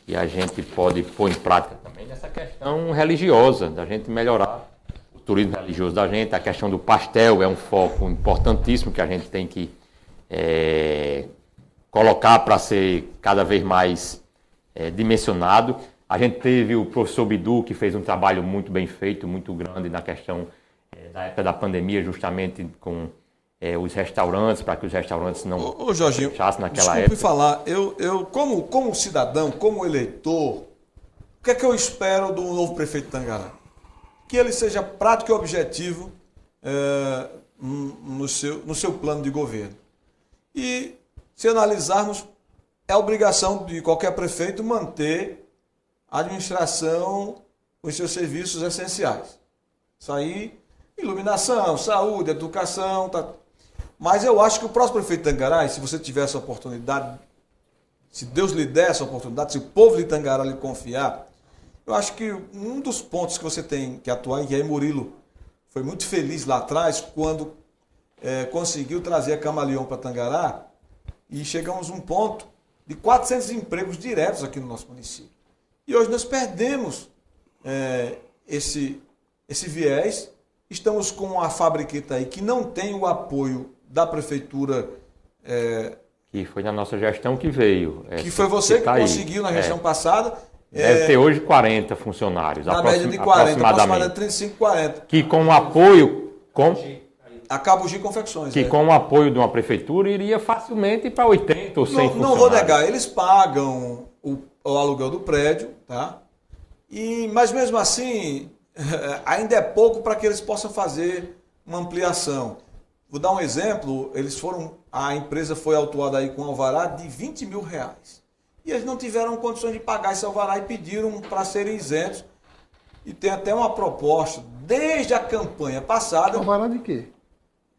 e a gente pode pôr em prática também nessa questão religiosa, da gente melhorar o turismo religioso da gente. A questão do pastel é um foco importantíssimo que a gente tem que colocar para ser cada vez mais dimensionado. A gente teve o professor Bidu, que fez um trabalho muito bem feito, muito grande na questão da época da pandemia, justamente com os restaurantes, para que os restaurantes não fechassem naquela época. Desculpe falar, eu como cidadão, como eleitor, o que é que eu espero do novo prefeito de Tangará? Que ele seja prático e objetivo no seu plano de governo. E, se analisarmos, é obrigação de qualquer prefeito manter a administração com os seus serviços essenciais. Isso aí, iluminação, saúde, educação. Tá. Mas eu acho que o próximo prefeito de Tangará, se você tiver essa oportunidade, se Deus lhe der essa oportunidade, se o povo de Tangará lhe confiar, eu acho que um dos pontos que você tem que atuar, e aí Murilo foi muito feliz lá atrás, quando conseguiu trazer a Camaleão para Tangará, e chegamos a um ponto de 400 empregos diretos aqui no nosso município. E hoje nós perdemos esse viés. Estamos com a fabriqueta aí que não tem o apoio da prefeitura. Que foi na nossa gestão que veio. Que foi você que conseguiu na gestão passada. Deve ter hoje 40 funcionários. Na média de 40, aproximadamente 35, 40. Que com o apoio... A Cabugi Confecções. Que com o apoio de uma prefeitura iria facilmente para 80 ou 100 funcionários. Não vou negar, eles pagam o aluguel do prédio, tá? Mas mesmo assim, ainda é pouco para que eles possam fazer uma ampliação. Vou dar um exemplo, a empresa foi autuada aí com um alvará de R$20 mil. E eles não tiveram condições de pagar esse alvará e pediram para serem isentos. E tem até uma proposta, desde a campanha passada... Alvará de quê?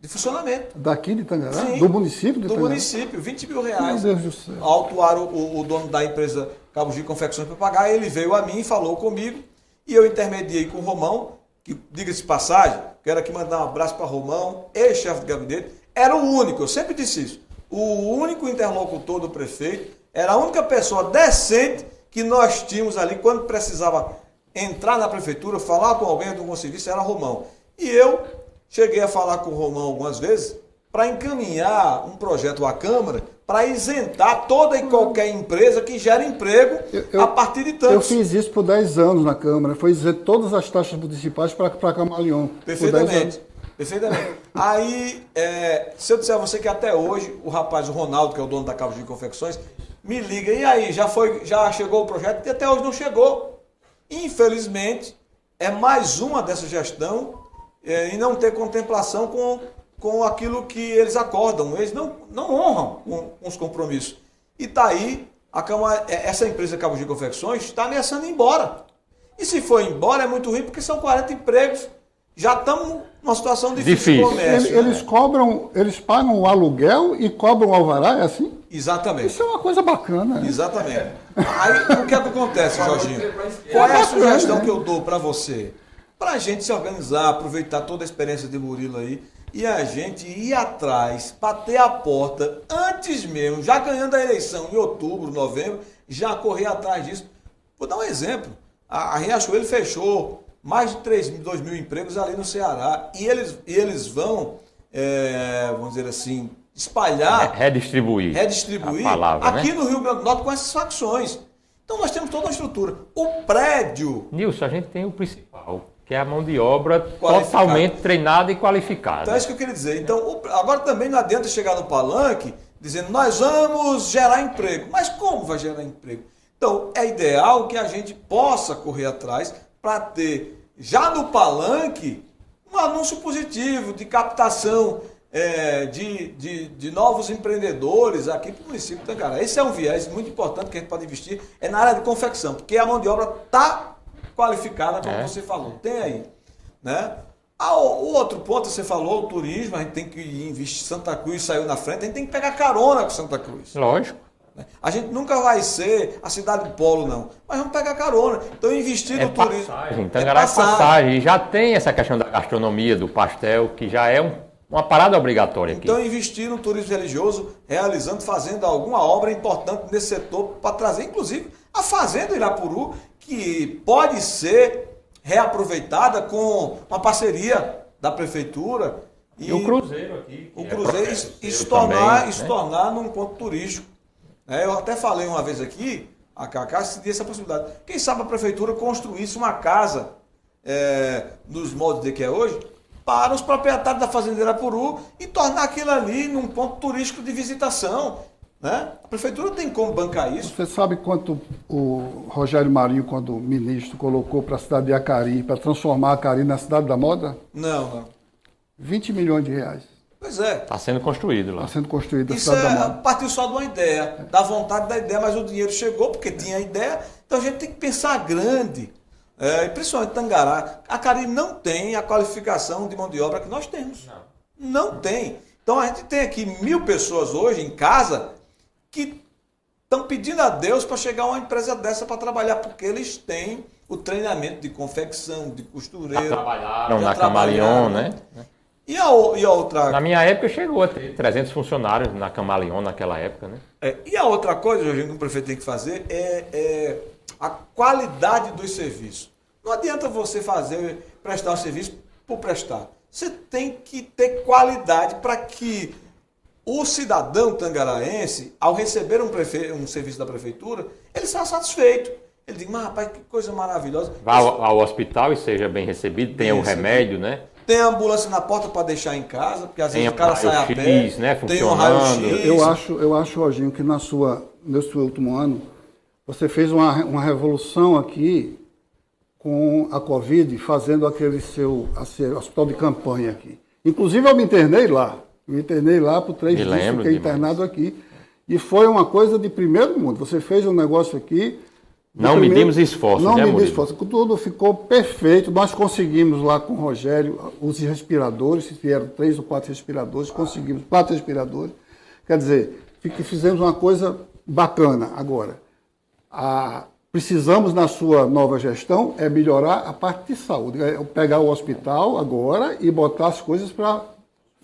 De funcionamento. Daqui de Tangará? Sim, do município de Tangará? Do município, R$20 mil. Meu Deus do céu. Autuaram o dono da empresa Cabugi Confecções para pagar, ele veio a mim, falou comigo, e eu intermediei com o Romão, que, diga-se de passagem, quero aqui mandar um abraço para Romão, ex-chefe de gabinete, era o único, eu sempre disse isso, o único interlocutor do prefeito, era a única pessoa decente que nós tínhamos ali, quando precisava entrar na prefeitura, falar com alguém de algum serviço, era Romão. E eu cheguei a falar com o Romão algumas vezes para encaminhar um projeto à Câmara para isentar toda e qualquer empresa que gera emprego a partir de tantos. Eu fiz isso por 10 anos na Câmara, foi isentar todas as taxas municipais para Camaleão. Perfeitamente. Perfeitamente. Aí, se eu disser a você que até hoje, o rapaz, o Ronaldo, que é o dono da Cabugi Confecções, me liga, e aí, já chegou o projeto? E até hoje não chegou. Infelizmente, é mais uma dessa gestão e não ter contemplação com aquilo que eles acordam. Eles não honram com os compromissos. E está aí, essa empresa Cabugi Confecções está ameaçando ir embora. E se for embora é muito ruim, porque são 40 empregos. Já estamos numa situação difícil de comércio. Eles pagam o aluguel e cobram o alvará, é assim? Exatamente. Isso é uma coisa bacana. Né? Exatamente. Aí, o que é que acontece, Jorginho? Qual é a sugestão que eu dou para você? Para a gente se organizar, aproveitar toda a experiência de Murilo aí, e a gente ir atrás, bater a porta, antes mesmo, já ganhando a eleição em outubro, novembro, já correr atrás disso. Vou dar um exemplo. A Riachuelo fechou mais de 2 mil empregos ali no Ceará. E eles vão, vamos dizer assim, espalhar... Redistribuir a palavra, aqui né? no Rio Grande do Norte com essas facções. Então nós temos toda uma estrutura. O prédio... Nilson, a gente tem o principal, que é a mão de obra totalmente treinada e qualificada. Então é isso que eu queria dizer. Então, agora também não adianta chegar no palanque dizendo nós vamos gerar emprego. Mas como vai gerar emprego? Então, é ideal que a gente possa correr atrás para ter, já no palanque, um anúncio positivo de captação de novos empreendedores aqui para o município de Tangará. Esse é um viés muito importante que a gente pode investir, é na área de confecção, porque a mão de obra está qualificada, como você falou. Tem aí, né? O outro ponto, você falou, o turismo, a gente tem que investir. Santa Cruz saiu na frente, a gente tem que pegar carona com Santa Cruz. Lógico. A gente nunca vai ser a cidade polo, não. Mas vamos pegar carona. Então, investir no turismo. Tangará é passagem. E já tem essa questão da gastronomia, do pastel, que já é uma parada obrigatória aqui. Então, investir no turismo religioso, fazendo alguma obra importante nesse setor, para trazer, inclusive, a Fazenda Irapuru, que pode ser reaproveitada com uma parceria da prefeitura. E o cruzeiro aqui. O cruzeiro se tornar num ponto turístico. Eu até falei uma vez aqui, a Cacá, se tinha essa possibilidade. Quem sabe a prefeitura construísse uma casa, nos moldes de que é hoje, para os proprietários da Fazenda Irapuru e tornar aquilo ali num ponto turístico de visitação. Né? A prefeitura tem como bancar isso. Você sabe quanto o Rogério Marinho, quando ministro, colocou para a cidade de Acari, para transformar Acari na cidade da moda? Não. 20 milhões de reais. Pois é. Está sendo construído lá. Está sendo construído a Isso cidade da moda. Partiu só de uma ideia, da vontade da ideia, mas o dinheiro chegou porque tinha a ideia. Então a gente tem que pensar grande. E principalmente Tangará. Acari não tem a qualificação de mão de obra que nós temos. Não tem. Então a gente tem aqui 1000 pessoas hoje em casa que estão pedindo a Deus para chegar uma empresa dessa para trabalhar, porque eles têm o treinamento de confecção, de costureiro. Já trabalharam na Camaleon, né? E a outra... Na minha época chegou a ter 300 funcionários na Camaleon naquela época, né? E a outra coisa, Jorginho, que o prefeito tem que fazer é a qualidade dos serviços. Não adianta você prestar um serviço por prestar. Você tem que ter qualidade para que o cidadão tangaraense, ao receber um serviço da prefeitura, ele seja satisfeito. Ele diz, mas rapaz, que coisa maravilhosa. Vá ao hospital e seja bem recebido, tenha o remédio, né? Tem a ambulância na porta para deixar em casa, porque às vezes o cara sai a pé. Né, tem um raio-x. Eu acho, Roginho, que nesse último ano, você fez uma revolução aqui com a Covid, fazendo aquele seu hospital de campanha aqui. Inclusive, eu me internei lá. Por 3 dias, fiquei internado aqui. E foi uma coisa de primeiro mundo. Você fez um negócio aqui. Não medimos esforços, Não né, medimos esforços. Tudo ficou perfeito. Nós conseguimos lá com o Rogério os respiradores, vieram 3 ou 4 respiradores, conseguimos 4 respiradores. Quer dizer, fizemos uma coisa bacana. Agora, precisamos, na sua nova gestão, melhorar a parte de saúde. Pegar o hospital agora e botar as coisas para...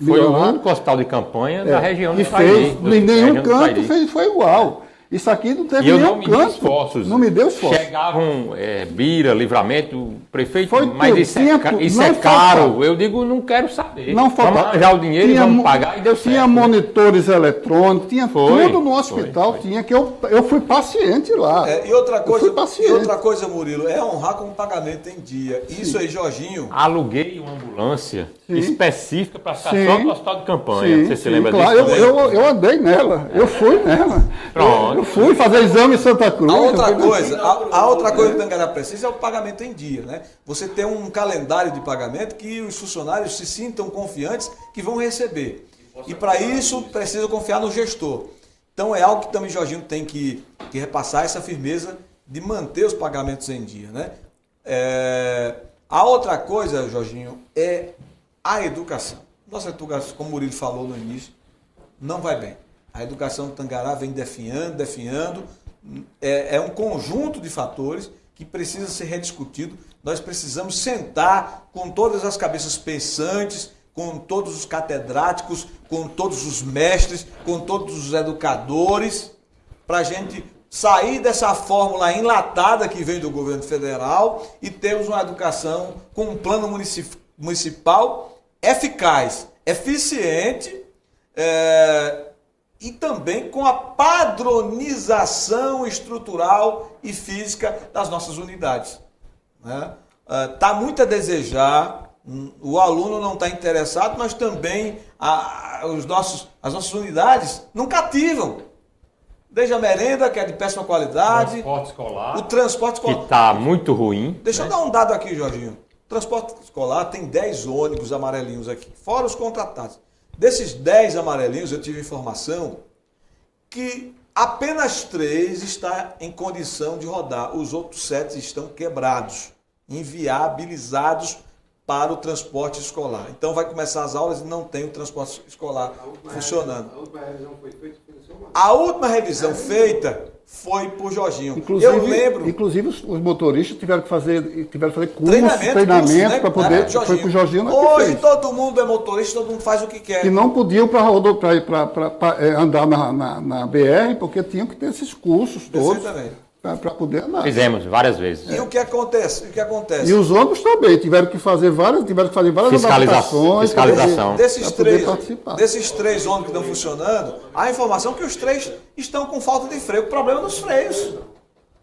Foi o único hospital de campanha da região do Trairi. Em nenhum canto foi igual. Isso aqui não teve nenhum canto. Não me deu esforço. Chegavam Bira, Livramento, o prefeito, mas isso é caro. Eu digo, não quero saber. Vamos arranjar o dinheiro e vamos pagar, e deu certo. Tinha monitores eletrônicos, tinha tudo no hospital. Tinha que eu fui paciente lá. E outra coisa, Murilo, é honrar com o pagamento em dia. Isso aí, Jorginho. Aluguei uma ambulância específica para ficar só no hospital de campanha. Você se lembra disso? Claro, eu andei nela. Eu fui nela. Pronto. Eu fui fazer exame em Santa Cruz. A outra coisa que o Tangará precisa é o pagamento em dia, né? Você tem um calendário de pagamento que os funcionários se sintam confiantes que vão receber. E para isso precisa confiar no gestor. Então é algo que também o Jorginho tem que repassar essa firmeza de manter os pagamentos em dia, né? A outra coisa, Jorginho, é a educação. Nossa educação, como o Murilo falou no início, não vai bem. A educação do Tangará vem definhando. É um conjunto de fatores que precisa ser rediscutido. Nós precisamos sentar com todas as cabeças pensantes, com todos os catedráticos, com todos os mestres, com todos os educadores, para a gente sair dessa fórmula enlatada que vem do governo federal e termos uma educação com um plano municipal eficaz, eficiente, e também com a padronização estrutural e física das nossas unidades. Está muito a desejar, o aluno não está interessado, mas também as nossas unidades não cativam. Desde a merenda, que é de péssima qualidade, o transporte escolar que está muito ruim. Deixa eu dar um dado aqui, Jorginho. O transporte escolar tem 10 ônibus amarelinhos aqui, fora os contratados. Desses 10 amarelinhos, eu tive informação que apenas 3 está em condição de rodar. Os outros 7 estão quebrados, inviabilizados para o transporte escolar. Então vai começar as aulas e não tem o transporte escolar funcionando. A última revisão foi feita pelo seu Márcio. A última revisão feita foi por Jorginho. Inclusive, eu lembro. Inclusive os motoristas tiveram que fazer cursos, Treinamento, treinamento para poder. Jorginho. Foi com o Jorginho que Hoje fez. todo mundo é motorista, todo mundo faz o que quer. Que não podiam para andar na BR, porque tinham que ter esses cursos todos para poder andar. Fizemos várias vezes. E o que acontece? E os ônibus também tiveram que fazer várias adaptações fiscalização. Desses 3 ônibus que estão funcionando, há informação que os 3 estão com falta de freio. O problema é nos freios.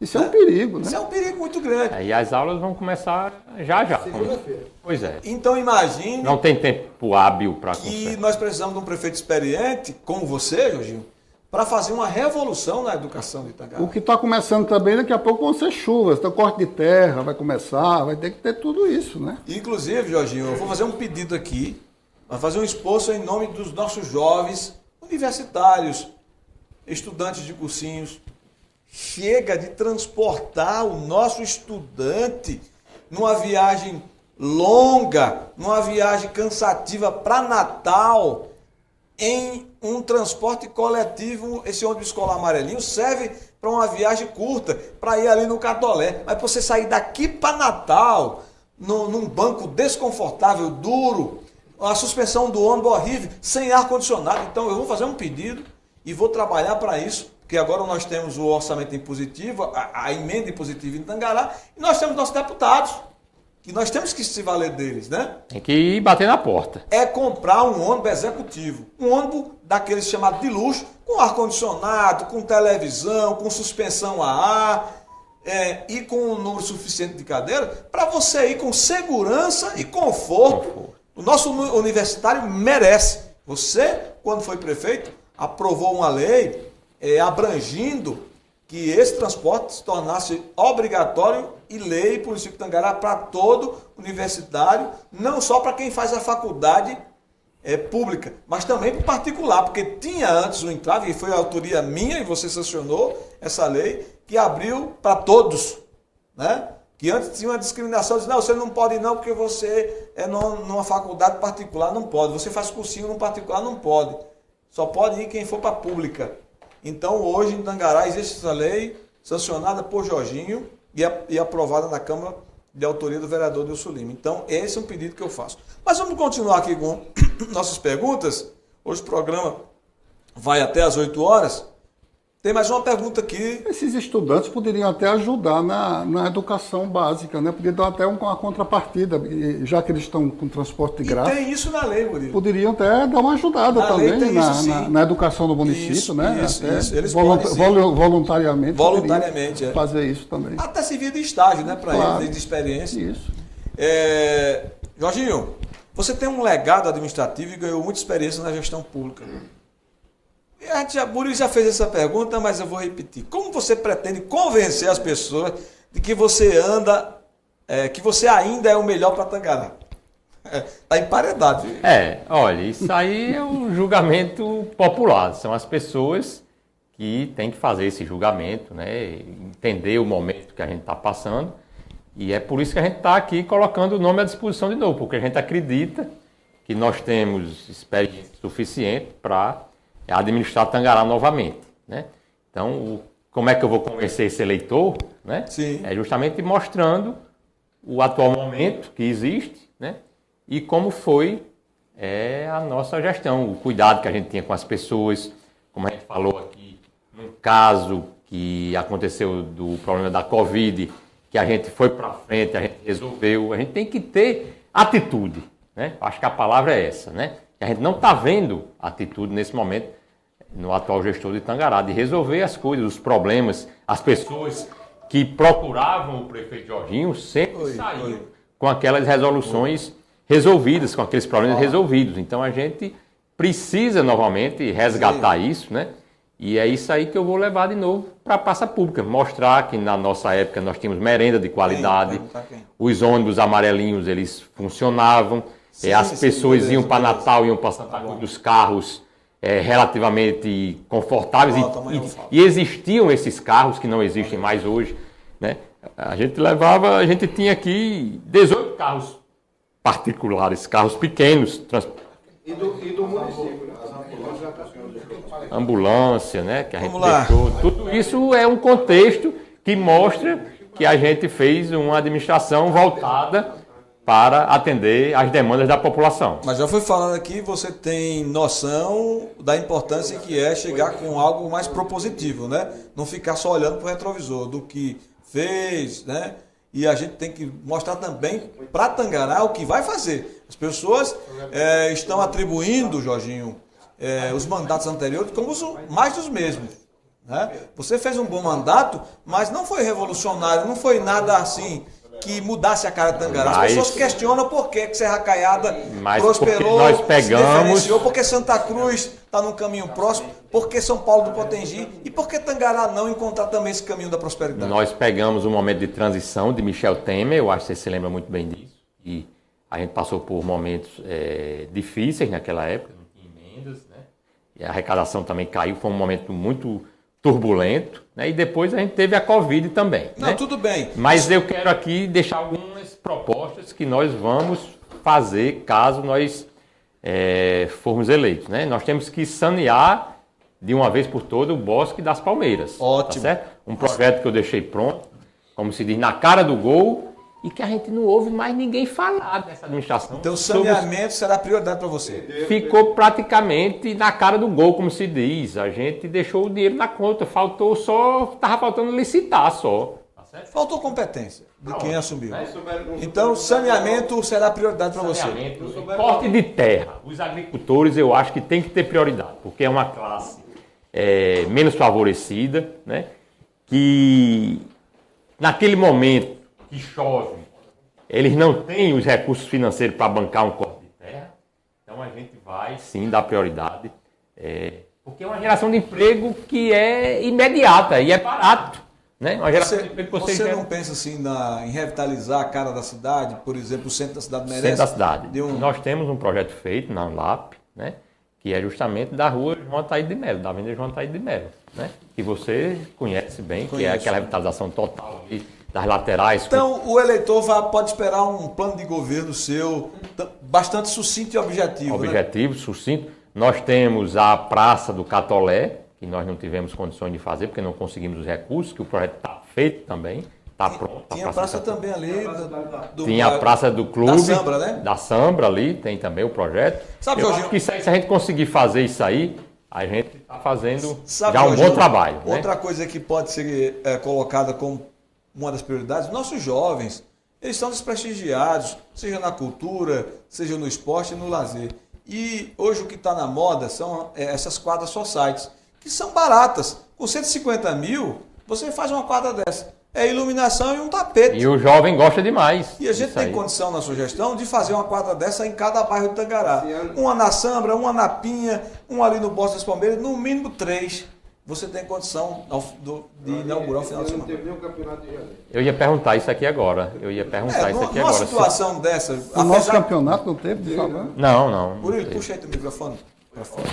Isso é um perigo, né? Isso é um perigo muito grande. E as aulas vão começar já. Segunda-feira. Pois é. Então imagine Não tem tempo hábil para que consertar. nós precisamos de um prefeito experiente, como você, Jorginho, para fazer uma revolução na educação de Itangará. O que está começando também, daqui a pouco vão ser chuvas, então corte de terra vai começar, vai ter que ter tudo isso, né? Inclusive, Jorginho, eu vou fazer um pedido aqui, vou fazer um esforço em nome dos nossos jovens universitários, estudantes de cursinhos. Chega de transportar o nosso estudante numa viagem longa, numa viagem cansativa para Natal, em um transporte coletivo. Esse ônibus escolar amarelinho serve para uma viagem curta, para ir ali no Catolé. Mas para você sair daqui para Natal, num banco desconfortável, duro, a suspensão do ônibus horrível, sem ar-condicionado. Então eu vou fazer um pedido e vou trabalhar para isso, porque agora nós temos o orçamento impositivo, a emenda impositiva em Itangará, e nós temos nossos deputados, que nós temos que se valer deles, né? Tem que ir bater na porta. É comprar um ônibus executivo, um ônibus daqueles chamados de luxo, com ar-condicionado, com televisão, com suspensão a ar, e com um número suficiente de cadeiras, para você ir com segurança e conforto. O nosso universitário merece. Você, quando foi prefeito, aprovou uma lei abrangindo que esse transporte se tornasse obrigatório e lei para o município de Itangará para todo universitário, não só para quem faz a faculdade pública, mas também para o particular, porque tinha antes o entrave, e foi a autoria minha, e você sancionou essa lei, que abriu para todos, né? Que antes tinha uma discriminação, dizia, não, você não pode ir não, porque você é numa faculdade particular, não pode, você faz cursinho num particular, não pode, só pode ir quem for para a pública. Então, hoje, em Itangará, existe essa lei sancionada por Jorginho e aprovada na Câmara de autoria do vereador Nilson Lima. Então, esse é um pedido que eu faço. Mas vamos continuar aqui com nossas perguntas. Hoje o programa vai até às 8 horas. Tem mais uma pergunta aqui. Esses estudantes poderiam até ajudar na educação básica, né? Podia dar até uma contrapartida, já que eles estão com transporte grátis. Tem isso na lei, Murilo. Poderiam até dar uma ajudada Na também lei tem isso, na educação do município, Isso, né? isso, Até isso. Eles podem, sim. Voluntariamente. Voluntariamente, poderiam fazer isso também. Até servir de estágio, né? Para Claro. eles, de experiência. Isso. Jorginho, você tem um legado administrativo e ganhou muita experiência na gestão pública. Murilo já fez essa pergunta, mas eu vou repetir. Como você pretende convencer as pessoas de que você que você ainda é o melhor para Itangará? Está emparedado. Olha, isso aí é um julgamento popular. São as pessoas que têm que fazer esse julgamento, né? Entender o momento que a gente está passando. E é por isso que a gente está aqui colocando o nome à disposição de novo, porque a gente acredita que nós temos experiência suficiente para administrar Itangará novamente, né? Então, como é que eu vou convencer esse eleitor, né? Sim. É justamente mostrando o atual momento que existe, né? E como foi a nossa gestão, o cuidado que a gente tinha com as pessoas, como a gente falou aqui, num caso que aconteceu do problema da Covid, que a gente foi para frente, a gente resolveu, a gente tem que ter atitude, né? Acho que a palavra é essa, né? A gente não está vendo atitude nesse momento no atual gestor de Itangará, de resolver as coisas, os problemas, as pessoas que procuravam o prefeito Jorginho sempre saíam com aquelas resoluções resolvidas, com aqueles problemas resolvidos. Então a gente precisa novamente resgatar isso, né? E é isso aí que eu vou levar de novo para a praça pública. Mostrar que na nossa época nós tínhamos merenda de qualidade, os ônibus amarelinhos eles funcionavam, as pessoas iam para Natal, iam para Santa Cruz dos carros relativamente confortáveis e existiam esses carros que não existem mais hoje, né? A gente tinha aqui 18 carros particulares, carros pequenos, E do município, né? ambulância, né, que a gente deixou. Tudo isso é um contexto que mostra que a gente fez uma administração voltada para atender às demandas da população. Mas já foi falando aqui, você tem noção da importância que é chegar com algo mais propositivo, né? Não ficar só olhando para o retrovisor do que fez, né? E a gente tem que mostrar também para Tangará o que vai fazer. As pessoas estão atribuindo, Jorginho, os mandatos anteriores como mais dos mesmos. Né? Você fez um bom mandato, mas não foi revolucionário, não foi nada assim que mudasse a cara de Tangará. As pessoas questionam por que Serra Caiada prosperou, nós pegamos, se diferenciou, porque Santa Cruz está num caminho próximo, porque São Paulo do Potengi e por que Tangará não encontrar também esse caminho da prosperidade. Nós pegamos um momento de transição de Michel Temer, eu acho que você se lembra muito bem disso, e a gente passou por momentos difíceis naquela época, não tinha emendas, né? E a arrecadação também caiu, foi um momento muito turbulento, né? E depois a gente teve a Covid também. Não, né? Tudo bem. Mas eu quero aqui deixar algumas propostas que nós vamos fazer caso nós formos eleitos. Né? Nós temos que sanear de uma vez por todas o Bosque das Palmeiras. Ótimo. Tá certo? Um projeto que eu deixei pronto, como se diz, na cara do gol, e que a gente não ouve mais ninguém falar dessa administração. Então o saneamento será prioridade para você. Ficou praticamente na cara do gol, como se diz. A gente deixou o dinheiro na conta, estava faltando licitar só. Tá certo? Faltou competência de quem assumiu. Então saneamento será prioridade para você. Corte de terra. Os agricultores eu acho que tem que ter prioridade, porque é uma classe menos favorecida, né? Que naquele momento que chove, eles não têm os recursos financeiros para bancar um corte de terra, então a gente vai sim dar prioridade, porque é uma geração de emprego que é imediata e é barato. Né? Uma geração de emprego que você não pensa assim em revitalizar a cara da cidade, por exemplo, o centro da cidade merece? Centro da cidade. Nós temos um projeto feito na ANLAP, né? Que é justamente da rua João Ataíde de Melo, da Avenida João Ataíde de Melo, né? Que você conhece bem, que é aquela revitalização total ali, das laterais. Então, o eleitor pode esperar um plano de governo seu bastante sucinto e objetivo. Objetivo, né? Sucinto. Nós temos a Praça do Catolé, que nós não tivemos condições de fazer, porque não conseguimos os recursos, que o projeto está feito também, está pronto. Tinha a praça também ali. Tinha a Praça do Clube. Da Sambra, né? Da Sambra ali, tem também o projeto. Sabe, eu Jorginho, acho que se a gente conseguir fazer isso aí, a gente está fazendo sabe, já um Jorginho, bom trabalho. Outra né? coisa que pode ser colocada como uma das prioridades, nossos jovens, eles estão desprestigiados, seja na cultura, seja no esporte e no lazer. E hoje o que está na moda são essas quadras societies, que são baratas. Com 150 mil, você faz uma quadra dessa. É iluminação e um tapete. E o jovem gosta demais. E a gente tem condição na sugestão de fazer uma quadra dessa em cada bairro de Tangará. Uma na Sambra, uma na Pinha, uma ali no Bosque das Palmeiras, no mínimo 3. Você tem condição de inaugurar o final de semana. Eu ia perguntar isso aqui agora. Numa situação dessa... O nosso campeonato não teve de falar? Não. Murilo, puxa aí o microfone para fora.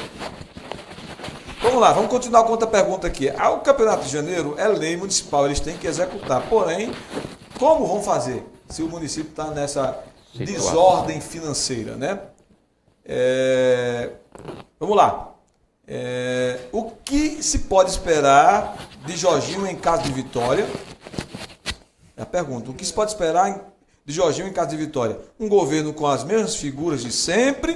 Vamos lá, vamos continuar com outra pergunta aqui. O Campeonato de Janeiro é lei municipal, eles têm que executar. Porém, como vão fazer se o município está nessa desordem financeira, né? Vamos lá. O que se pode esperar de Jorginho em caso de vitória? É a pergunta. O que se pode esperar de Jorginho em caso de vitória? Um governo com as mesmas figuras de sempre?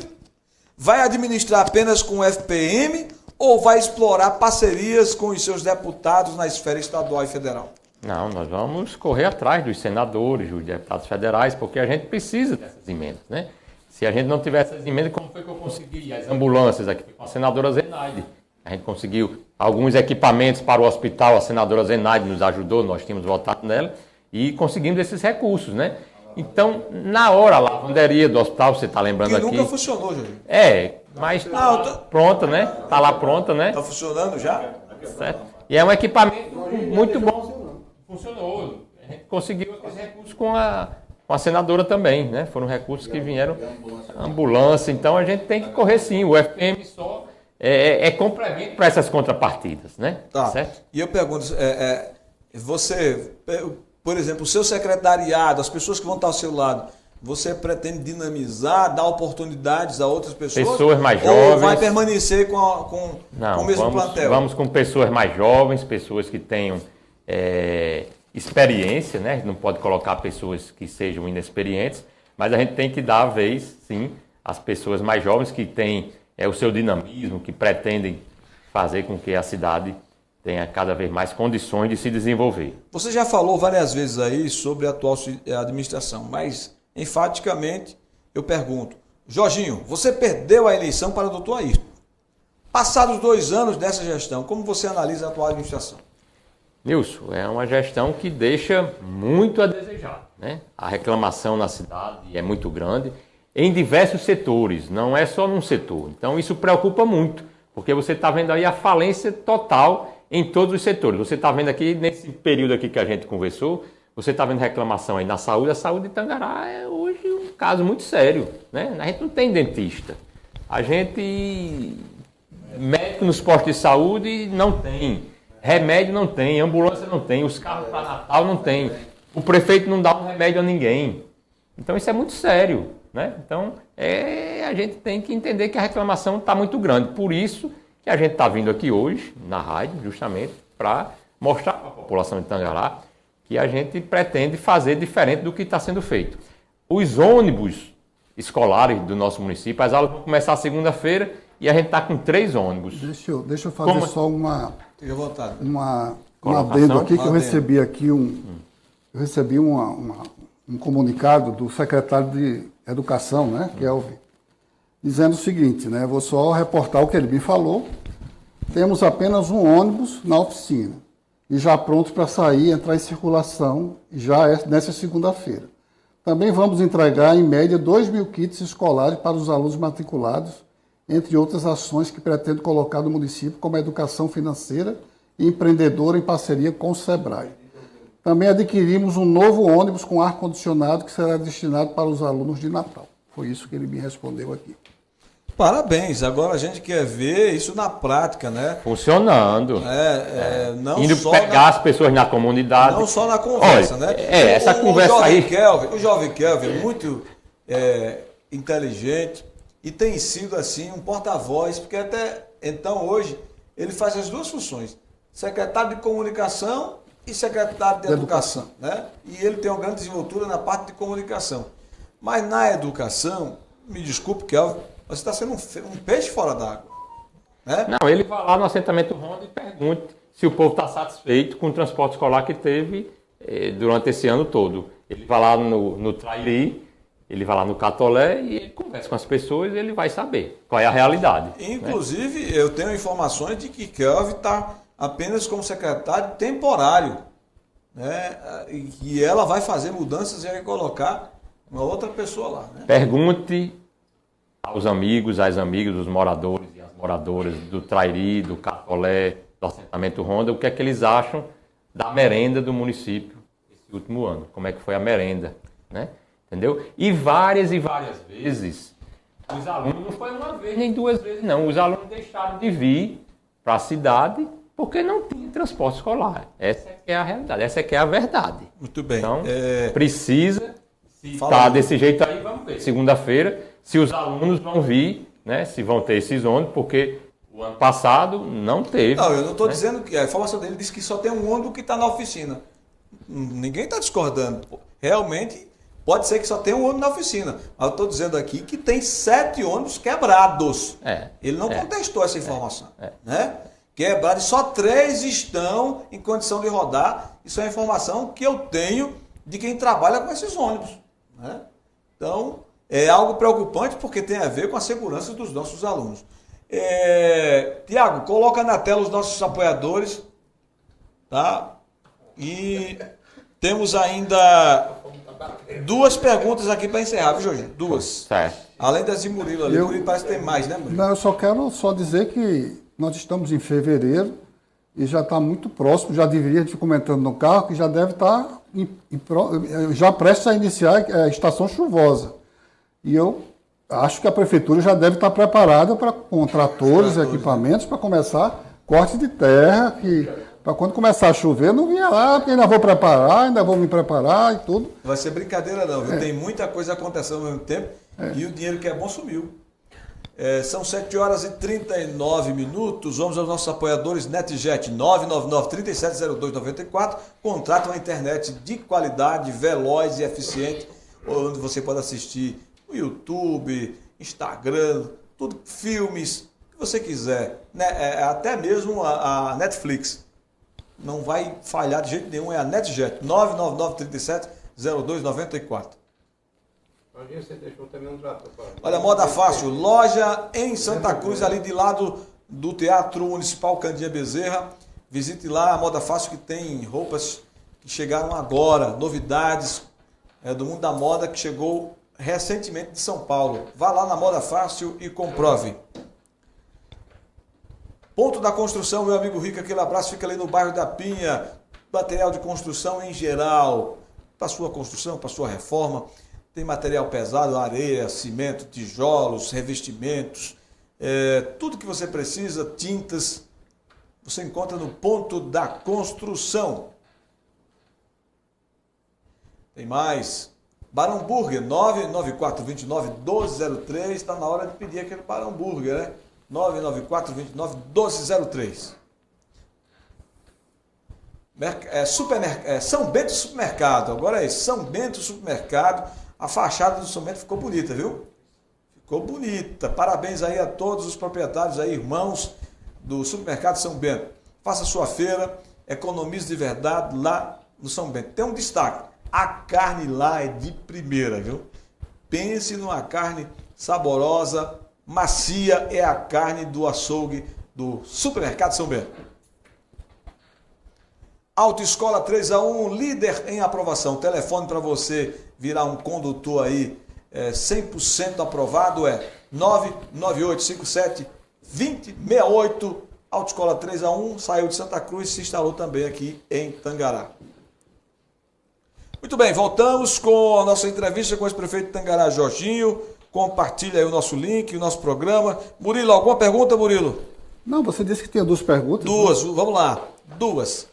Vai administrar apenas com o FPM? Ou vai explorar parcerias com os seus deputados na esfera estadual e federal? Não, nós vamos correr atrás dos senadores, dos deputados federais, porque a gente precisa dessas emendas, né? Se a gente não tiver essas emendas, como foi que eu consegui as ambulâncias aqui com a senadora Zenaide? A gente conseguiu alguns equipamentos para o hospital, a senadora Zenaide nos ajudou, nós tínhamos votado nela e conseguimos esses recursos, né? Então, na hora, a lavanderia do hospital, você está lembrando aqui... Que nunca funcionou, Jorginho. Mas pronta, né? Está lá pronta, né? Está funcionando já? Certo? E é um equipamento muito bom. Funcionou. A gente conseguiu esses recursos com a senadora também, né? Foram recursos que vieram, ambulância. Então a gente tem que correr sim. O FPM só é complemento para essas contrapartidas, né? Tá. Certo? E eu pergunto, você, por exemplo, o seu secretariado, as pessoas que vão estar ao seu lado, você pretende dinamizar, dar oportunidades a outras pessoas? Pessoas mais ou jovens. vai permanecer com o mesmo plantel? Vamos com pessoas mais jovens, pessoas que tenham experiência, né? Não pode colocar pessoas que sejam inexperientes, mas a gente tem que dar a vez, sim, às pessoas mais jovens que têm o seu dinamismo, que pretendem fazer com que a cidade tenha cada vez mais condições de se desenvolver. Você já falou várias vezes aí sobre a atual administração, mas enfaticamente eu pergunto, Jorginho, você perdeu a eleição para o doutor Ayrton. Passados 2 anos dessa gestão, como você analisa a atual administração? Nilson, é uma gestão que deixa muito a desejar, né? A reclamação na cidade é muito grande, em diversos setores, não é só num setor. Então isso preocupa muito, porque você está vendo aí a falência total em todos os setores. Você está vendo aqui, nesse período aqui que a gente conversou, você está vendo reclamação aí na saúde. A saúde de Tangará é hoje um caso muito sério, né? A gente não tem dentista. A gente, médico nos postos de saúde não tem. Remédio não tem, ambulância não tem, os carros para Natal não tem. O prefeito não dá um remédio a ninguém. Então isso é muito sério, né? Então a gente tem que entender que a reclamação está muito grande. Por isso que a gente está vindo aqui hoje, na rádio, justamente, para mostrar para a população de Tangará que a gente pretende fazer diferente do que está sendo feito. Os ônibus escolares do nosso município, as aulas vão começar segunda-feira e a gente está com 3 ônibus. Deixa eu fazer só uma... Fique à vontade. Um adendo aqui, que eu recebi aqui um comunicado do secretário de Educação, né, Kelvin, dizendo o seguinte, né, vou só reportar o que ele me falou. Temos apenas um ônibus na oficina e já pronto para sair, entrar em circulação já nessa segunda-feira. Também vamos entregar, em média, 2.000 kits escolares para os alunos matriculados, entre outras ações que pretendo colocar no município, como a educação financeira e empreendedora em parceria com o SEBRAE. Também adquirimos um novo ônibus com ar-condicionado que será destinado para os alunos de Natal. Foi isso que ele me respondeu aqui. Parabéns, agora a gente quer ver isso na prática, né? Funcionando. Não indo só pegar as pessoas na comunidade. Não só na conversa, olha, né? Essa conversa aí... O jovem Kelvin é muito inteligente e tem sido, assim, um porta-voz, porque até então, hoje, ele faz as duas funções. Secretário de Comunicação e secretário de Educação, né? E ele tem uma grande desenvoltura na parte de comunicação. Mas na educação, me desculpe, Kelvin, você está sendo um peixe fora d'água, né? Não, ele vai lá no assentamento Ronda e pergunta se o povo está satisfeito com o transporte escolar que teve durante esse ano todo. Ele vai lá no Trairi, ele vai lá no Catolé e ele conversa com as pessoas e ele vai saber qual é a realidade. Inclusive, né? Eu tenho informações de que Kelvin está apenas como secretário temporário, né? E ela vai fazer mudanças e vai colocar uma outra pessoa lá, né? Pergunte aos amigos, às amigas, dos moradores e as moradoras do Trairi, do Catolé, do assentamento Ronda, o que é que eles acham da merenda do município esse último ano. Como é que foi a merenda, né? Entendeu? E várias vezes, os alunos, não foi uma vez nem 2 vezes, não. Os alunos deixaram de vir para a cidade porque não tinha transporte escolar. Essa é a realidade, essa é a verdade. Muito bem. Então, precisa, se Fala está aí. desse jeito aí, vamos ver. Segunda-feira, se os alunos vão vir, né? Se vão ter esses ônibus, porque o ano passado não teve. Não, eu não estou né? dizendo que a informação dele diz que só tem um ônibus que está na oficina. Ninguém está discordando. Realmente, pode ser que só tenha um ônibus na oficina. Mas eu estou dizendo aqui que tem 7 ônibus quebrados. Ele não contestou essa informação. Né? Quebrados, e só 3 estão em condição de rodar. Isso é a informação que eu tenho de quem trabalha com esses ônibus. Né? Então, é algo preocupante porque tem a ver com a segurança dos nossos alunos. Tiago, coloca na tela os nossos apoiadores, tá? E temos ainda 2 perguntas aqui para encerrar, viu, Jorginho? 2. Certo. Além das de Murilo ali. Murilo parece que tem mais, né, Murilo? Não, eu só quero dizer que nós estamos em fevereiro e já está muito próximo, já deveria, a gente comentando no carro, que já deve estar já prestes a iniciar a estação chuvosa. E eu acho que a prefeitura já deve estar preparada com tratores e equipamentos para começar corte de terra, para quando começar a chover não vinha lá, porque ainda vou preparar, ainda vou me preparar e tudo. Não vai ser brincadeira não, viu? Tem muita coisa acontecendo ao mesmo tempo e o dinheiro que é bom sumiu. São 7 horas e 39 minutos. Vamos aos nossos apoiadores. NetJet 999-370294. Contrata uma internet de qualidade, veloz e eficiente, onde você pode assistir no YouTube, Instagram, tudo, filmes, o que você quiser, né? Até mesmo a Netflix. Não vai falhar de jeito nenhum, é a NetJet 999-370294. Você deixou também um trato. Olha, Moda Fácil, loja em Santa Cruz, ali de lado do Teatro Municipal Candinha Bezerra. Visite lá a Moda Fácil, que tem roupas que chegaram agora, novidades do mundo da moda que chegou recentemente de São Paulo. Vá lá na Moda Fácil e comprove. Ponto da Construção, meu amigo Rico, aquele abraço, fica ali no bairro da Pinha. Material de construção em geral, para sua construção, para sua reforma. Tem material pesado, areia, cimento, tijolos, revestimentos, tudo que você precisa, tintas, você encontra no Ponto da Construção. Tem mais, Barão Burger, 99429-1203, está na hora de pedir aquele Barão Burger, né? 99429-1203. São Bento Supermercado, agora é São Bento Supermercado. A fachada do São Bento ficou bonita, viu? Ficou bonita. Parabéns aí a todos os proprietários aí, irmãos do Supermercado São Bento. Faça sua feira, economize de verdade lá no São Bento. Tem um destaque, a carne lá é de primeira, viu? Pense numa carne saborosa, macia, é a carne do açougue do Supermercado São Bento. Autoescola 3A1, líder em aprovação. Telefone para você virar um condutor aí 100% aprovado é 99857-2068. Autoescola 3A1 saiu de Santa Cruz e se instalou também aqui em Tangará. Muito bem, voltamos com a nossa entrevista com o ex-prefeito de Tangará, Jorginho. Compartilha aí o nosso link, o nosso programa. Murilo, alguma pergunta, Murilo? Não, você disse que tinha duas perguntas. Duas, vamos lá. Duas.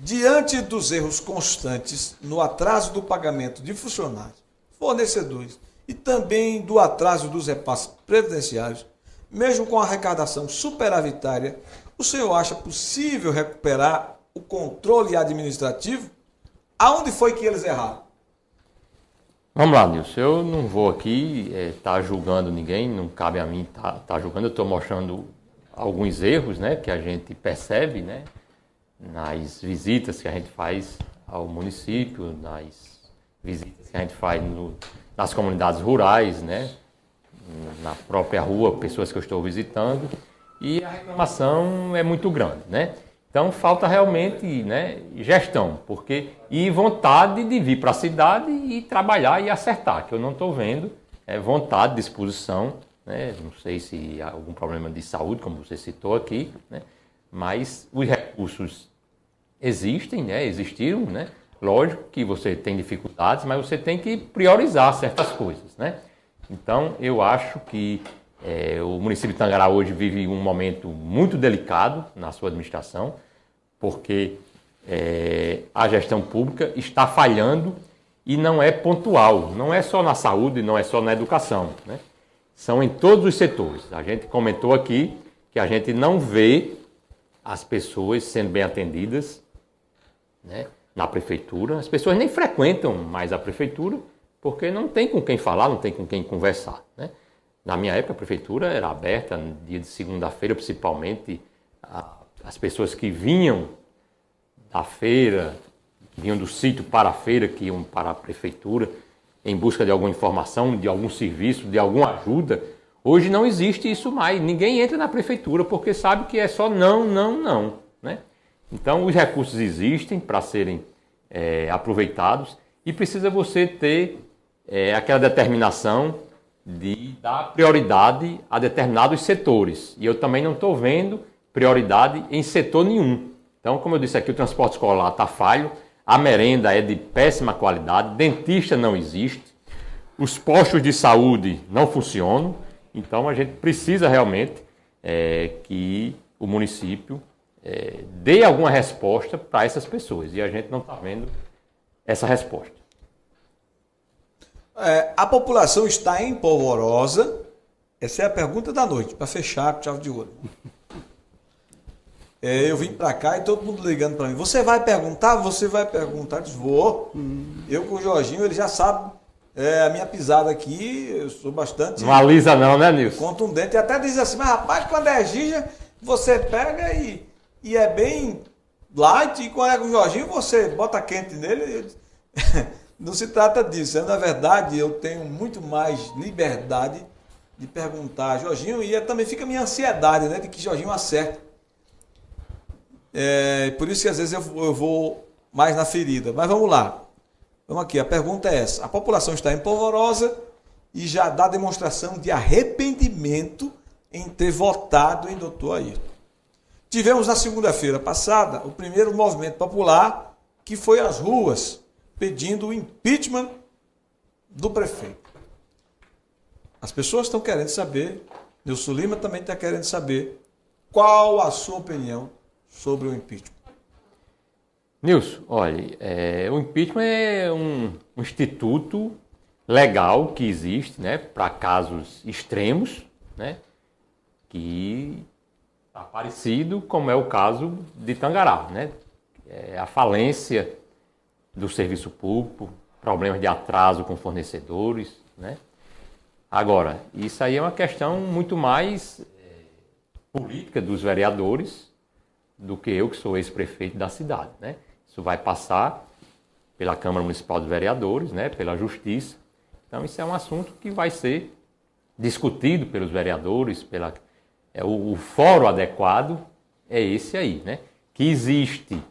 Diante dos erros constantes no atraso do pagamento de funcionários, fornecedores e também do atraso dos repasses previdenciários, mesmo com a arrecadação superavitária, o senhor acha possível recuperar o controle administrativo? Aonde foi que eles erraram? Vamos lá, Nilson. Eu não vou aqui estar julgando ninguém, não cabe a mim estar julgando. Eu estou mostrando alguns erros, né, que a gente percebe, né, nas visitas que a gente faz ao município, nas visitas que a gente faz nas comunidades rurais, né, na própria rua, pessoas que eu estou visitando, e a reclamação é muito grande, né? Então falta realmente, né, gestão, e vontade de vir para a cidade e trabalhar e acertar, que eu não estou vendo vontade, disposição, né? Não sei se há algum problema de saúde, como você citou aqui, né? Mas os recursos existem, né? Existiram, né? Lógico que você tem dificuldades, mas você tem que priorizar certas coisas, né? Então, eu acho que o município de Tangará hoje vive um momento muito delicado na sua administração, porque a gestão pública está falhando e não é pontual, não é só na saúde, não é só na educação, né? São em todos os setores. A gente comentou aqui que a gente não vê as pessoas sendo bem atendidas, né, na prefeitura. As pessoas nem frequentam mais a prefeitura porque não tem com quem falar, não tem com quem conversar, né? Na minha época, a prefeitura era aberta, no dia de segunda-feira, principalmente, as pessoas que vinham da feira, vinham do sítio para a feira, que iam para a prefeitura em busca de alguma informação, de algum serviço, de alguma ajuda. Hoje não existe isso mais. Ninguém entra na prefeitura porque sabe que é só não, não, não, né? Então, os recursos existem para serem aproveitados e precisa você ter aquela determinação de dar prioridade a determinados setores. E eu também não estou vendo prioridade em setor nenhum. Então, como eu disse aqui, o transporte escolar está falho, a merenda é de péssima qualidade, dentista não existe, os postos de saúde não funcionam, então a gente precisa realmente que o município dê alguma resposta para essas pessoas, e a gente não está vendo essa resposta. A população está em polvorosa? Essa é a pergunta da noite, para fechar com chave de ouro. Eu vim para cá e todo mundo ligando para mim. Você vai perguntar? Você vai perguntar? Eu disse, vou. Eu com o Jorginho, ele já sabe a minha pisada aqui. Eu sou bastante... Não alisa não, né, Nilson? Contundente. E até diz assim, mas rapaz, quando é giga, você pega e é bem light. E quando é com o Jorginho, você bota quente nele. Não se trata disso. Na verdade, eu tenho muito mais liberdade de perguntar a Jorginho. E também fica a minha ansiedade, né, de que Jorginho acerte. Por isso que às vezes eu vou mais na ferida. Mas vamos lá. Vamos aqui, a pergunta é essa. A população está empolvorosa e já dá demonstração de arrependimento em ter votado em Dr. Ayrton. Tivemos na segunda-feira passada o primeiro movimento popular que foi às ruas pedindo o impeachment do prefeito. As pessoas estão querendo saber, Nilson Lima também está querendo saber qual a sua opinião sobre o impeachment. Nilson, olha, o impeachment é um instituto legal que existe, né, para casos extremos, né, que está parecido como é o caso de Tangará, né, a falência do serviço público, problemas de atraso com fornecedores, né. Agora, isso aí é uma questão muito mais política dos vereadores do que eu, que sou ex-prefeito da cidade, né? Isso vai passar pela Câmara Municipal de Vereadores, né? Pela Justiça. Então, isso é um assunto que vai ser discutido pelos vereadores, o fórum adequado é esse aí, né? Que existe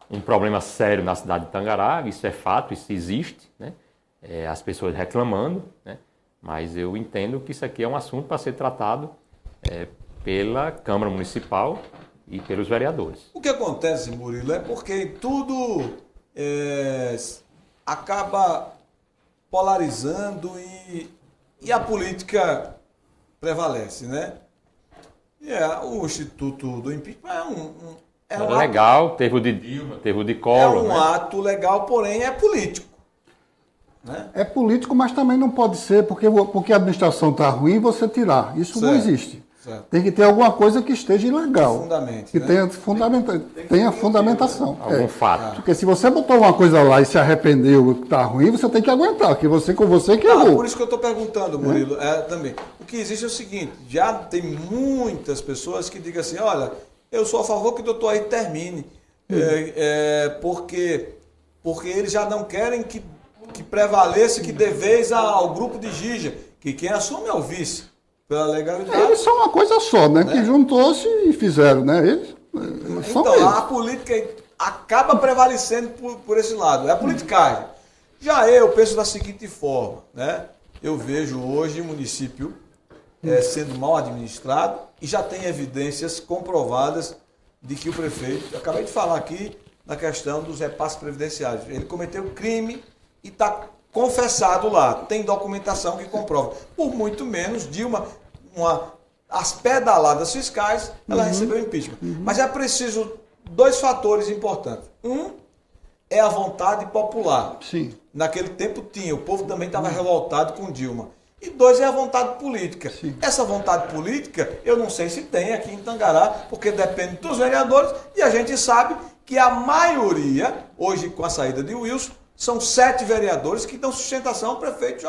um problema sério na cidade de Tangará, isso é fato, isso existe, né? As pessoas reclamando, né? Mas eu entendo que isso aqui é um assunto para ser tratado pela Câmara Municipal e pelos vereadores. O que acontece, Murilo, é porque tudo acaba polarizando e a política prevalece, né? O Instituto do Impeachment é um legal, teve o de Dilma, teve o de Collor. É um ato legal, porém é político. Né? É político, mas também não pode ser porque a administração está ruim você tirar. Isso não existe. Certo. Tem que ter alguma coisa que esteja ilegal. Que né? tenha fundamentação. Algum fato. Porque se você botou uma coisa lá e se arrependeu que está ruim, você tem que aguentar, que você que errou. Por isso que eu estou perguntando, Murilo, também. O que existe é o seguinte, já tem muitas pessoas que digam assim, olha, eu sou a favor que o doutor aí termine, porque eles já não querem que prevaleça, que dê vez ao grupo de Gija, que quem assume é o vice. Pela legalidade. Eles são uma coisa só, né? Que juntou-se e fizeram, né? Eles são então, eles. A política acaba prevalecendo por esse lado. É a politicagem. Já eu penso da seguinte forma, né? Eu vejo hoje o município sendo mal administrado e já tem evidências comprovadas de que o prefeito, eu acabei de falar aqui na questão dos repasses previdenciários, ele cometeu crime e está confessado lá, tem documentação que comprova. Por muito menos, Dilma, as pedaladas fiscais, ela recebeu impeachment. Mas é preciso dois fatores importantes. Um é a vontade popular. Sim. Naquele tempo tinha, o povo também estava revoltado com Dilma. E dois é a vontade política. Sim. Essa vontade política, eu não sei se tem aqui em Tangará, porque depende dos vereadores, e a gente sabe que a maioria, hoje com a saída de Wilson, são 7 vereadores que dão sustentação ao prefeito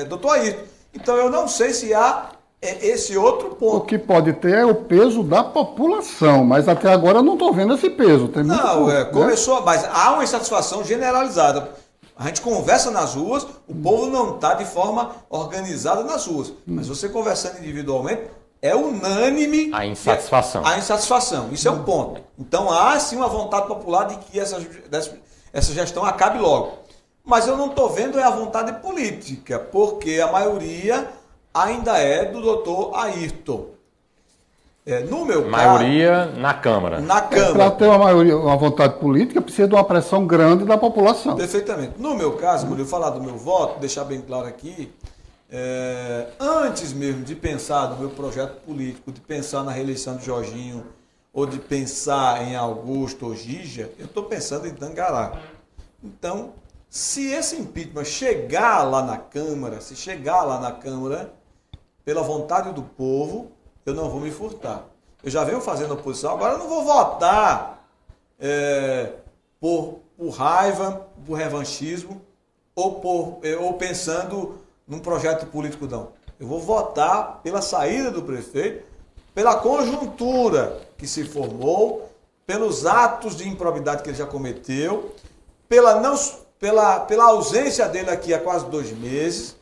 Dr. Ayrton. Então eu não sei se há esse outro ponto. O que pode ter é o peso da população, mas até agora eu não estou vendo esse peso. Tem muito pouco, começou, mas há uma insatisfação generalizada. A gente conversa nas ruas, o povo não está de forma organizada nas ruas. Mas você conversando individualmente, é unânime a insatisfação. A insatisfação, isso é um ponto. Então há sim uma vontade popular de que essa gestão acabe logo. Mas eu não estou vendo a vontade política, porque a maioria ainda é do doutor Ayrton. No meu Maioria na Câmara. Na Para Câmara. ter uma maioria, uma vontade política, precisa de uma pressão grande da população. Perfeitamente. No meu caso, Murilo, falar do meu voto, deixar bem claro aqui, antes mesmo de pensar no meu projeto político, de pensar na reeleição de Jorginho, ou de pensar em Augusto ou Gígia, eu estou pensando em Tangará. Então, se esse impeachment chegar lá na Câmara, pela vontade do povo, eu não vou me furtar. Eu já venho fazendo oposição, agora eu não vou votar por raiva, por revanchismo, ou pensando num projeto político, não. Eu vou votar pela saída do prefeito, pela conjuntura que se formou, pelos atos de improbidade que ele já cometeu, pela ausência dele aqui há quase 2 meses,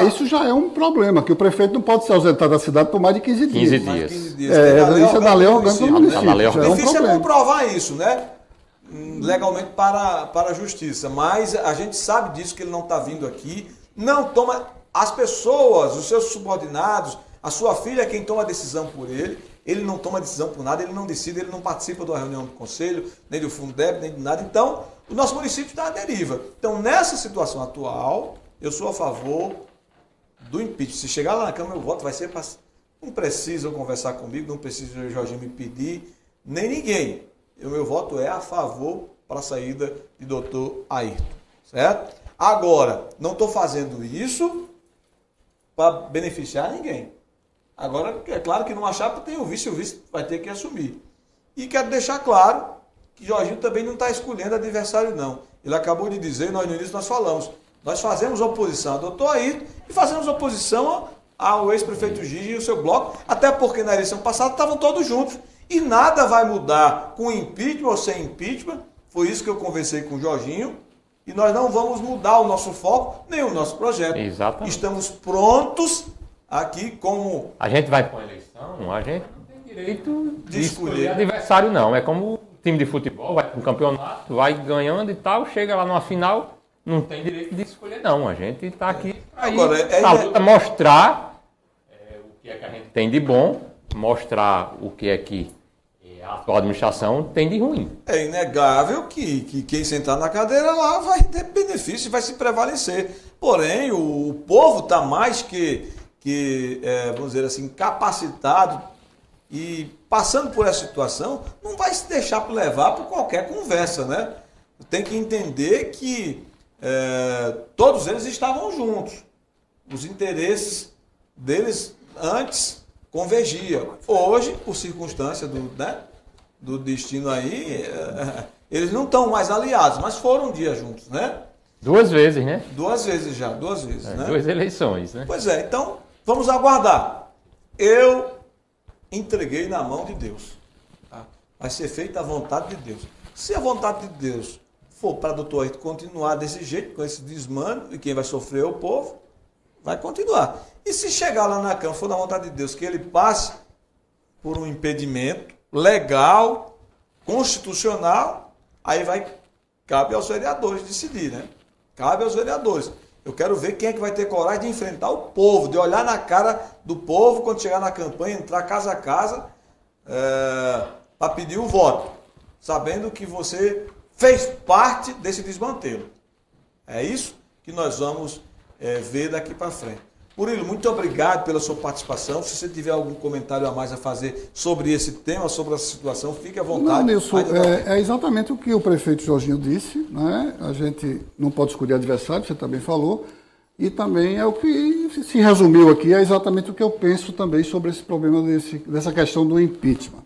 Isso já é um problema, que o prefeito não pode se ausentar da cidade por mais de 15 dias. 15 dias. 15 dias. Isso é da lei orgânica do município. Já é um Difícil é problema. comprovar isso, né? Legalmente para a justiça. Mas a gente sabe disso, que ele não está vindo aqui. Não toma. As pessoas, os seus subordinados, a sua filha é quem toma a decisão por ele. Ele não toma decisão por nada, ele não decide, ele não participa de uma reunião do conselho, nem do Fundeb, nem de nada. Então, o nosso município está à deriva. Então, nessa situação atual, eu sou a favor do impeachment. Se chegar lá na Câmara, o voto vai ser para... Não precisam conversar comigo, não precisa o Jorginho me pedir, nem ninguém. O meu voto é a favor para a saída de doutor Ayrton. Certo? Agora, não estou fazendo isso para beneficiar ninguém. Agora, é claro que numa chapa tem o vice vai ter que assumir. E quero deixar claro que Jorginho também não está escolhendo adversário, não. Ele acabou de dizer, nós no início nós falamos, nós fazemos oposição ao doutor Ayrton e fazemos oposição ao ex-prefeito Gigi e o seu bloco, até porque na eleição passada estavam todos juntos. E nada vai mudar com impeachment ou sem impeachment. Foi isso que eu conversei com o Jorginho. E nós não vamos mudar o nosso foco, nem o nosso projeto. Exatamente. Estamos prontos aqui como... A gente vai para uma eleição, a gente não tem direito de escolher escolher adversário, não. É como o time de futebol, vai para um campeonato, vai ganhando e tal, chega lá numa final, não tem direito de escolher, não. A gente está aqui para luta, mostrar o que é que a gente tem de bom, mostrar o que é que a atual administração tem de ruim. É inegável que quem sentar na cadeira lá vai ter benefício e vai se prevalecer. Porém, o povo está mais que vamos dizer assim, capacitado e passando por essa situação, não vai se deixar levar por qualquer conversa, né? Tem que entender que todos eles estavam juntos. Os interesses deles antes convergiam. Hoje, por circunstância do destino aí, eles não estão mais aliados, mas foram um dia juntos, né? 2 vezes, né? 2 vezes já, 2 vezes, né? 2 eleições, né? Pois é, então vamos aguardar. Eu entreguei na mão de Deus. Tá? Vai ser feita a vontade de Deus. Se a vontade de Deus for para o doutor Ayrton continuar desse jeito, com esse desmano, e quem vai sofrer é o povo, vai continuar. E se chegar lá na Câmara, for da vontade de Deus, que ele passe por um impedimento legal, constitucional, aí cabe aos vereadores decidir, né? Cabe aos vereadores. Eu quero ver quem é que vai ter coragem de enfrentar o povo, de olhar na cara do povo quando chegar na campanha, entrar casa a casa para pedir o voto, sabendo que você fez parte desse desmantelo. É isso que nós vamos ver daqui para frente. Murilo, muito obrigado pela sua participação. Se você tiver algum comentário a mais a fazer sobre esse tema, sobre essa situação, fique à vontade. Não, Nilson, é exatamente o que o prefeito Jorginho disse, né? A gente não pode escolher adversário, você também falou, e também é o que se resumiu aqui, é exatamente o que eu penso também sobre esse problema dessa questão do impeachment,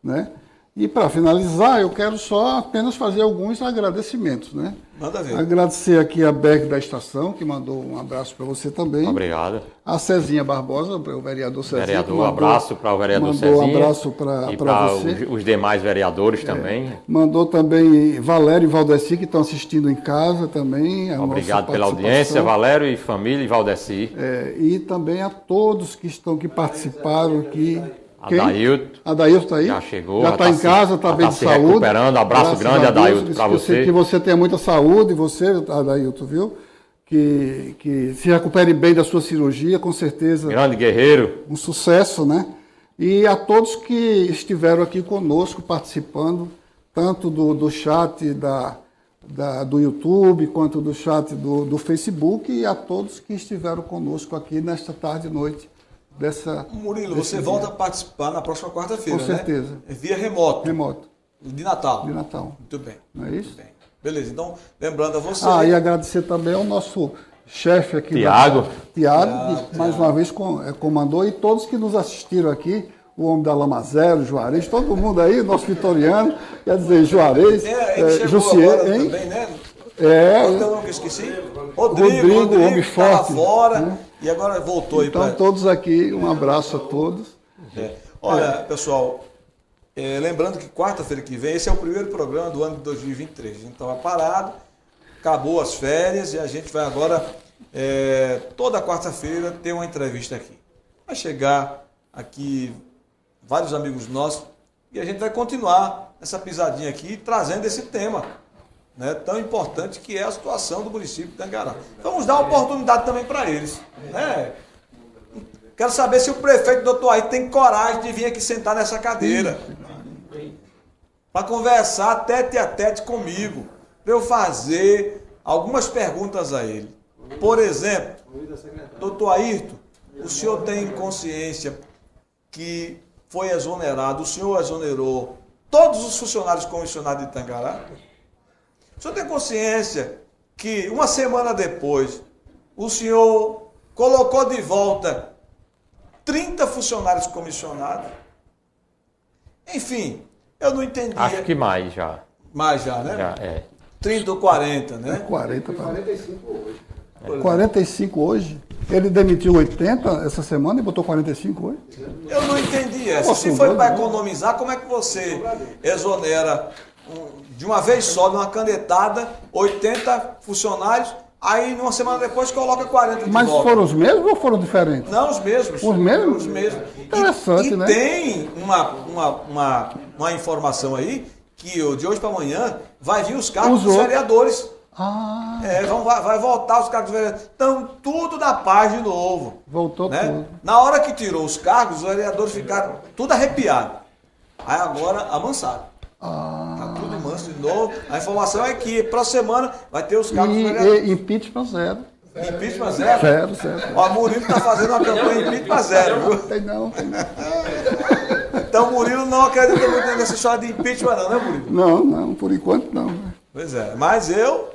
né? E para finalizar, eu quero só apenas fazer alguns agradecimentos, né? Manda ver. Agradecer aqui a Berg da Estação, que mandou um abraço para você também. Obrigado. A Cezinha Barbosa, o vereador Cezinha. Vereador, um abraço para o vereador Cezinha. Mandou um abraço para você. Os demais vereadores também. Mandou também Valério e Valdeci, que estão assistindo em casa também. Obrigado pela audiência, Valério e família e Valdeci. E também a todos que participaram aqui. Adailton está aí? Já chegou. Já está em casa, está bem de se saúde. Recuperando. Abraço grande, Adailton, para você. Que você tenha muita saúde, você, Adailton, viu? Que se recupere bem da sua cirurgia, com certeza. Grande guerreiro. Um sucesso, né? E a todos que estiveram aqui conosco participando, tanto do chat do YouTube, quanto do chat do Facebook, e a todos que estiveram conosco aqui nesta tarde e noite dessa. Murilo, você volta a participar na próxima quarta-feira, Com certeza. Né? Via remoto. Remoto. De Natal. De Natal. Muito bem. Não é isso? Muito bem. Beleza, então, lembrando a você. E agradecer também ao nosso chefe aqui. Tiago. Tiago, que mais uma vez comandou, e todos que nos assistiram aqui, o homem da Lama Zero, Juarez, todo mundo aí, nosso vitoriano, quer dizer, Juarez, Jussier, hein? Também, né? Qual é o nome que eu esqueci? Rodrigo, o homem forte. Fora, né? E agora voltou aí Então, todos aqui, um abraço a todos. Olha, pessoal, lembrando que quarta-feira que vem, esse é o primeiro programa do ano de 2023. A gente estava parado, acabou as férias e a gente vai agora, toda quarta-feira, ter uma entrevista aqui. Vai chegar aqui vários amigos nossos e a gente vai continuar essa pisadinha aqui, trazendo esse tema, né, tão importante que é a situação do município de Tangará. Vamos dar oportunidade também para eles. Né? Quero saber se o prefeito doutor Ayrton tem coragem de vir aqui sentar nessa cadeira para conversar tete a tete comigo, para eu fazer algumas perguntas a ele. Por exemplo, doutor Ayrton, o senhor tem consciência que foi exonerado, o senhor exonerou todos os funcionários comissionados de Tangará? O senhor tem consciência que uma semana depois o senhor colocou de volta 30 funcionários comissionados? Enfim, eu não entendi. Acho que mais já. Mais já, né? Já, 30 ou 40, né? 45 hoje. 45 hoje. Ele demitiu 80 essa semana e botou 45 hoje. Eu não entendi essa. Se foi para economizar, como é que você exonera de uma vez só, de uma canetada, 80 funcionários, aí numa semana depois coloca 40 de Mas volta? foram os mesmos ou foram diferentes? Não, os mesmos. Os mesmos? Os mesmos. Interessante, né? Tem uma informação aí que de hoje para amanhã vai vir os cargos dos vereadores. Vai voltar os cargos dos vereadores. Então, tudo da paz de novo. Voltou tudo. Na hora que tirou os cargos, os vereadores ficaram tudo arrepiados. Aí agora amansaram. Tá tudo manso de novo. A informação é que próxima semana vai ter os cargos dos vereadores. E impeachment zero. Impeachment zero? Zero. Ó, Murilo tá fazendo uma campanha impeachment zero, viu? Tem não. Então o Murilo não acredita muito nessa história de impeachment não, né, Murilo? Não, por enquanto não. Pois é, mas eu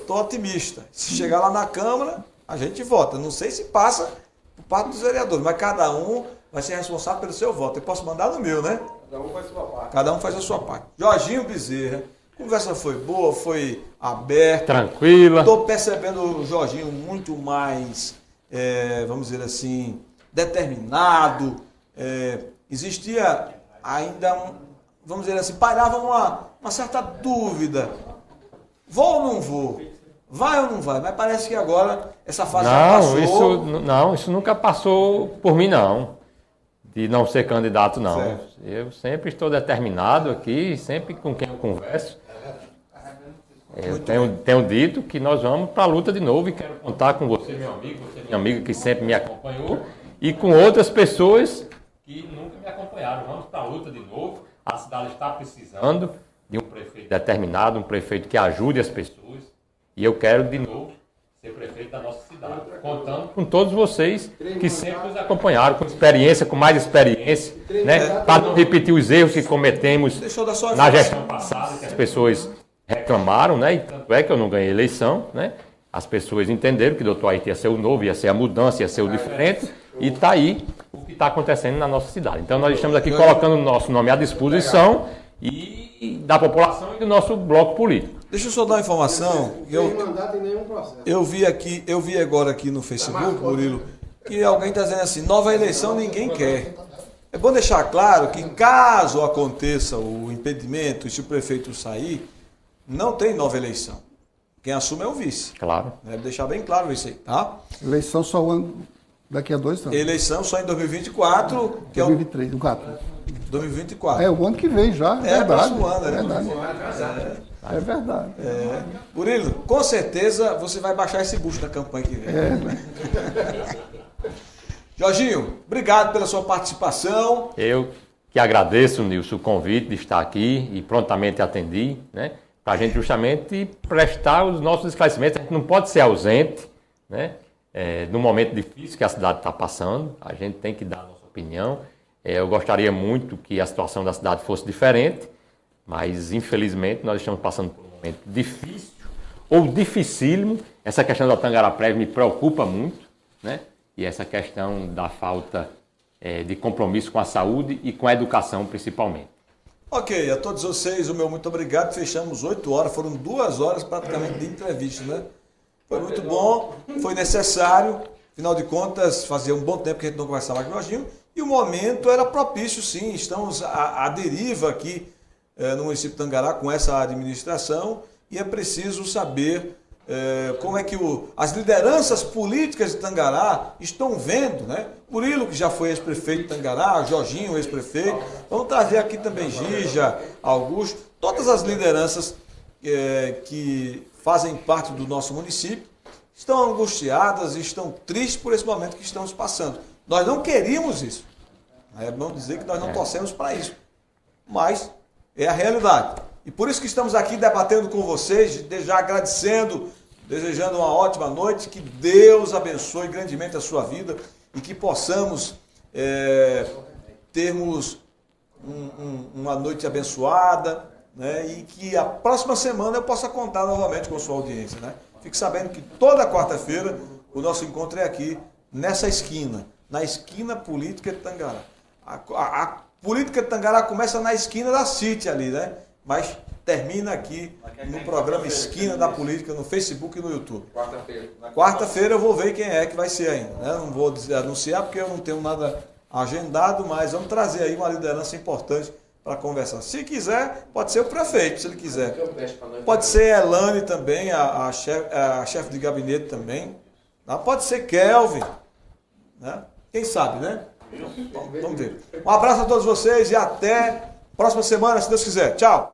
tô otimista. Se chegar lá na Câmara, a gente vota. Não sei se passa por parte dos vereadores, mas cada um vai ser responsável pelo seu voto. Eu posso mandar no meu, né? Cada um faz a sua parte. Cada um faz a sua parte. Jorginho Bezerra, a conversa foi boa, foi aberta. Tranquila. Estou percebendo o Jorginho muito mais, vamos dizer assim, determinado. Existia ainda, vamos dizer assim, pairava uma certa dúvida. Vou ou não vou? Vai ou não vai? Mas parece que agora essa fase já passou. Isso nunca passou por mim, não. De não ser candidato, não. Certo. Eu sempre estou determinado aqui, sempre com quem eu converso. Eu tenho dito que nós vamos para a luta de novo e quero contar com você, meu amigo, você, minha amiga, que sempre me acompanhou, e com outras pessoas que nunca me acompanharam. Vamos para a luta de novo. A cidade está precisando de um prefeito determinado, um prefeito que ajude as pessoas. E eu quero, de novo, ser prefeito da nossa cidade, contando com todos vocês que sempre nos acompanharam, com experiência, com mais experiência, né? Para não repetir os erros que cometemos na gestão passada, que as pessoas reclamaram, né? E tanto é que eu não ganhei eleição, né? As pessoas entenderam que o doutor Ayrton ia ser o novo, ia ser a mudança, ia ser o diferente, e está aí o que está acontecendo na nossa cidade. Então nós estamos aqui colocando o nosso nome à disposição da população e do nosso bloco político. Deixa eu só dar uma informação. Eu vi agora aqui no Facebook, Murilo, que alguém está dizendo assim, nova eleição ninguém quer. É bom deixar claro que caso aconteça o impedimento e se o prefeito sair, não tem nova eleição. Quem assume é o vice. Claro. Deve deixar bem claro isso aí, tá? Eleição só daqui a 2 anos. Eleição só em 2024, que 2023, 2024. É o ano que vem já, é verdade. Próximo ano, é né? verdade. É verdade. Murilo, com certeza você vai baixar esse bucho da campanha que vem. Jorginho, obrigado pela sua participação. Eu que agradeço, Nilson, o convite de estar aqui e prontamente atendi, né? Para a gente justamente prestar os nossos esclarecimentos. A gente não pode ser ausente, né? No momento difícil que a cidade está passando, a gente tem que dar a nossa opinião. Eu gostaria muito que a situação da cidade fosse diferente, mas infelizmente nós estamos passando por um momento difícil ou dificílimo. Essa questão da Tangará Prévia me preocupa muito, né? E essa questão da falta de compromisso com a saúde e com a educação principalmente. Ok, a todos vocês, o meu muito obrigado. Fechamos 8 horas, foram 2 horas praticamente de entrevista, né? Foi muito bom, foi necessário. Afinal de contas, fazia um bom tempo que a gente não conversava com o Jorginho e o momento era propício, sim. Estamos à deriva aqui no município de Tangará com essa administração e é preciso saber como é que as lideranças políticas de Tangará estão vendo, né? Murilo, que já foi ex-prefeito de Tangará, Jorginho, ex-prefeito. Vamos trazer aqui também Gija, Augusto, todas as lideranças que fazem parte do nosso município estão angustiadas, estão tristes por esse momento que estamos passando. Nós não queríamos isso. É bom dizer que nós não torcemos para isso. Mas é a realidade. E por isso que estamos aqui debatendo com vocês, já agradecendo, desejando uma ótima noite, que Deus abençoe grandemente a sua vida e que possamos termos uma noite abençoada, né? E que a próxima semana eu possa contar novamente com a sua audiência, né? Fique sabendo que toda quarta-feira o nosso encontro é aqui, nessa esquina, na esquina política de Tangará. A política de Tangará começa na esquina da City ali, né? Mas termina aqui no programa Esquina da Política, no Facebook e no YouTube. Quarta-feira eu vou ver quem é que vai ser ainda, né? Não vou anunciar porque eu não tenho nada agendado, mas vamos trazer aí uma liderança importante para conversar. Se quiser, pode ser o prefeito, se ele quiser. Pode ser a Elane também, a chefe de gabinete também. Pode ser Kelvin, né? Quem sabe, né? Vamos ver. Um abraço a todos vocês e até próxima semana, se Deus quiser. Tchau!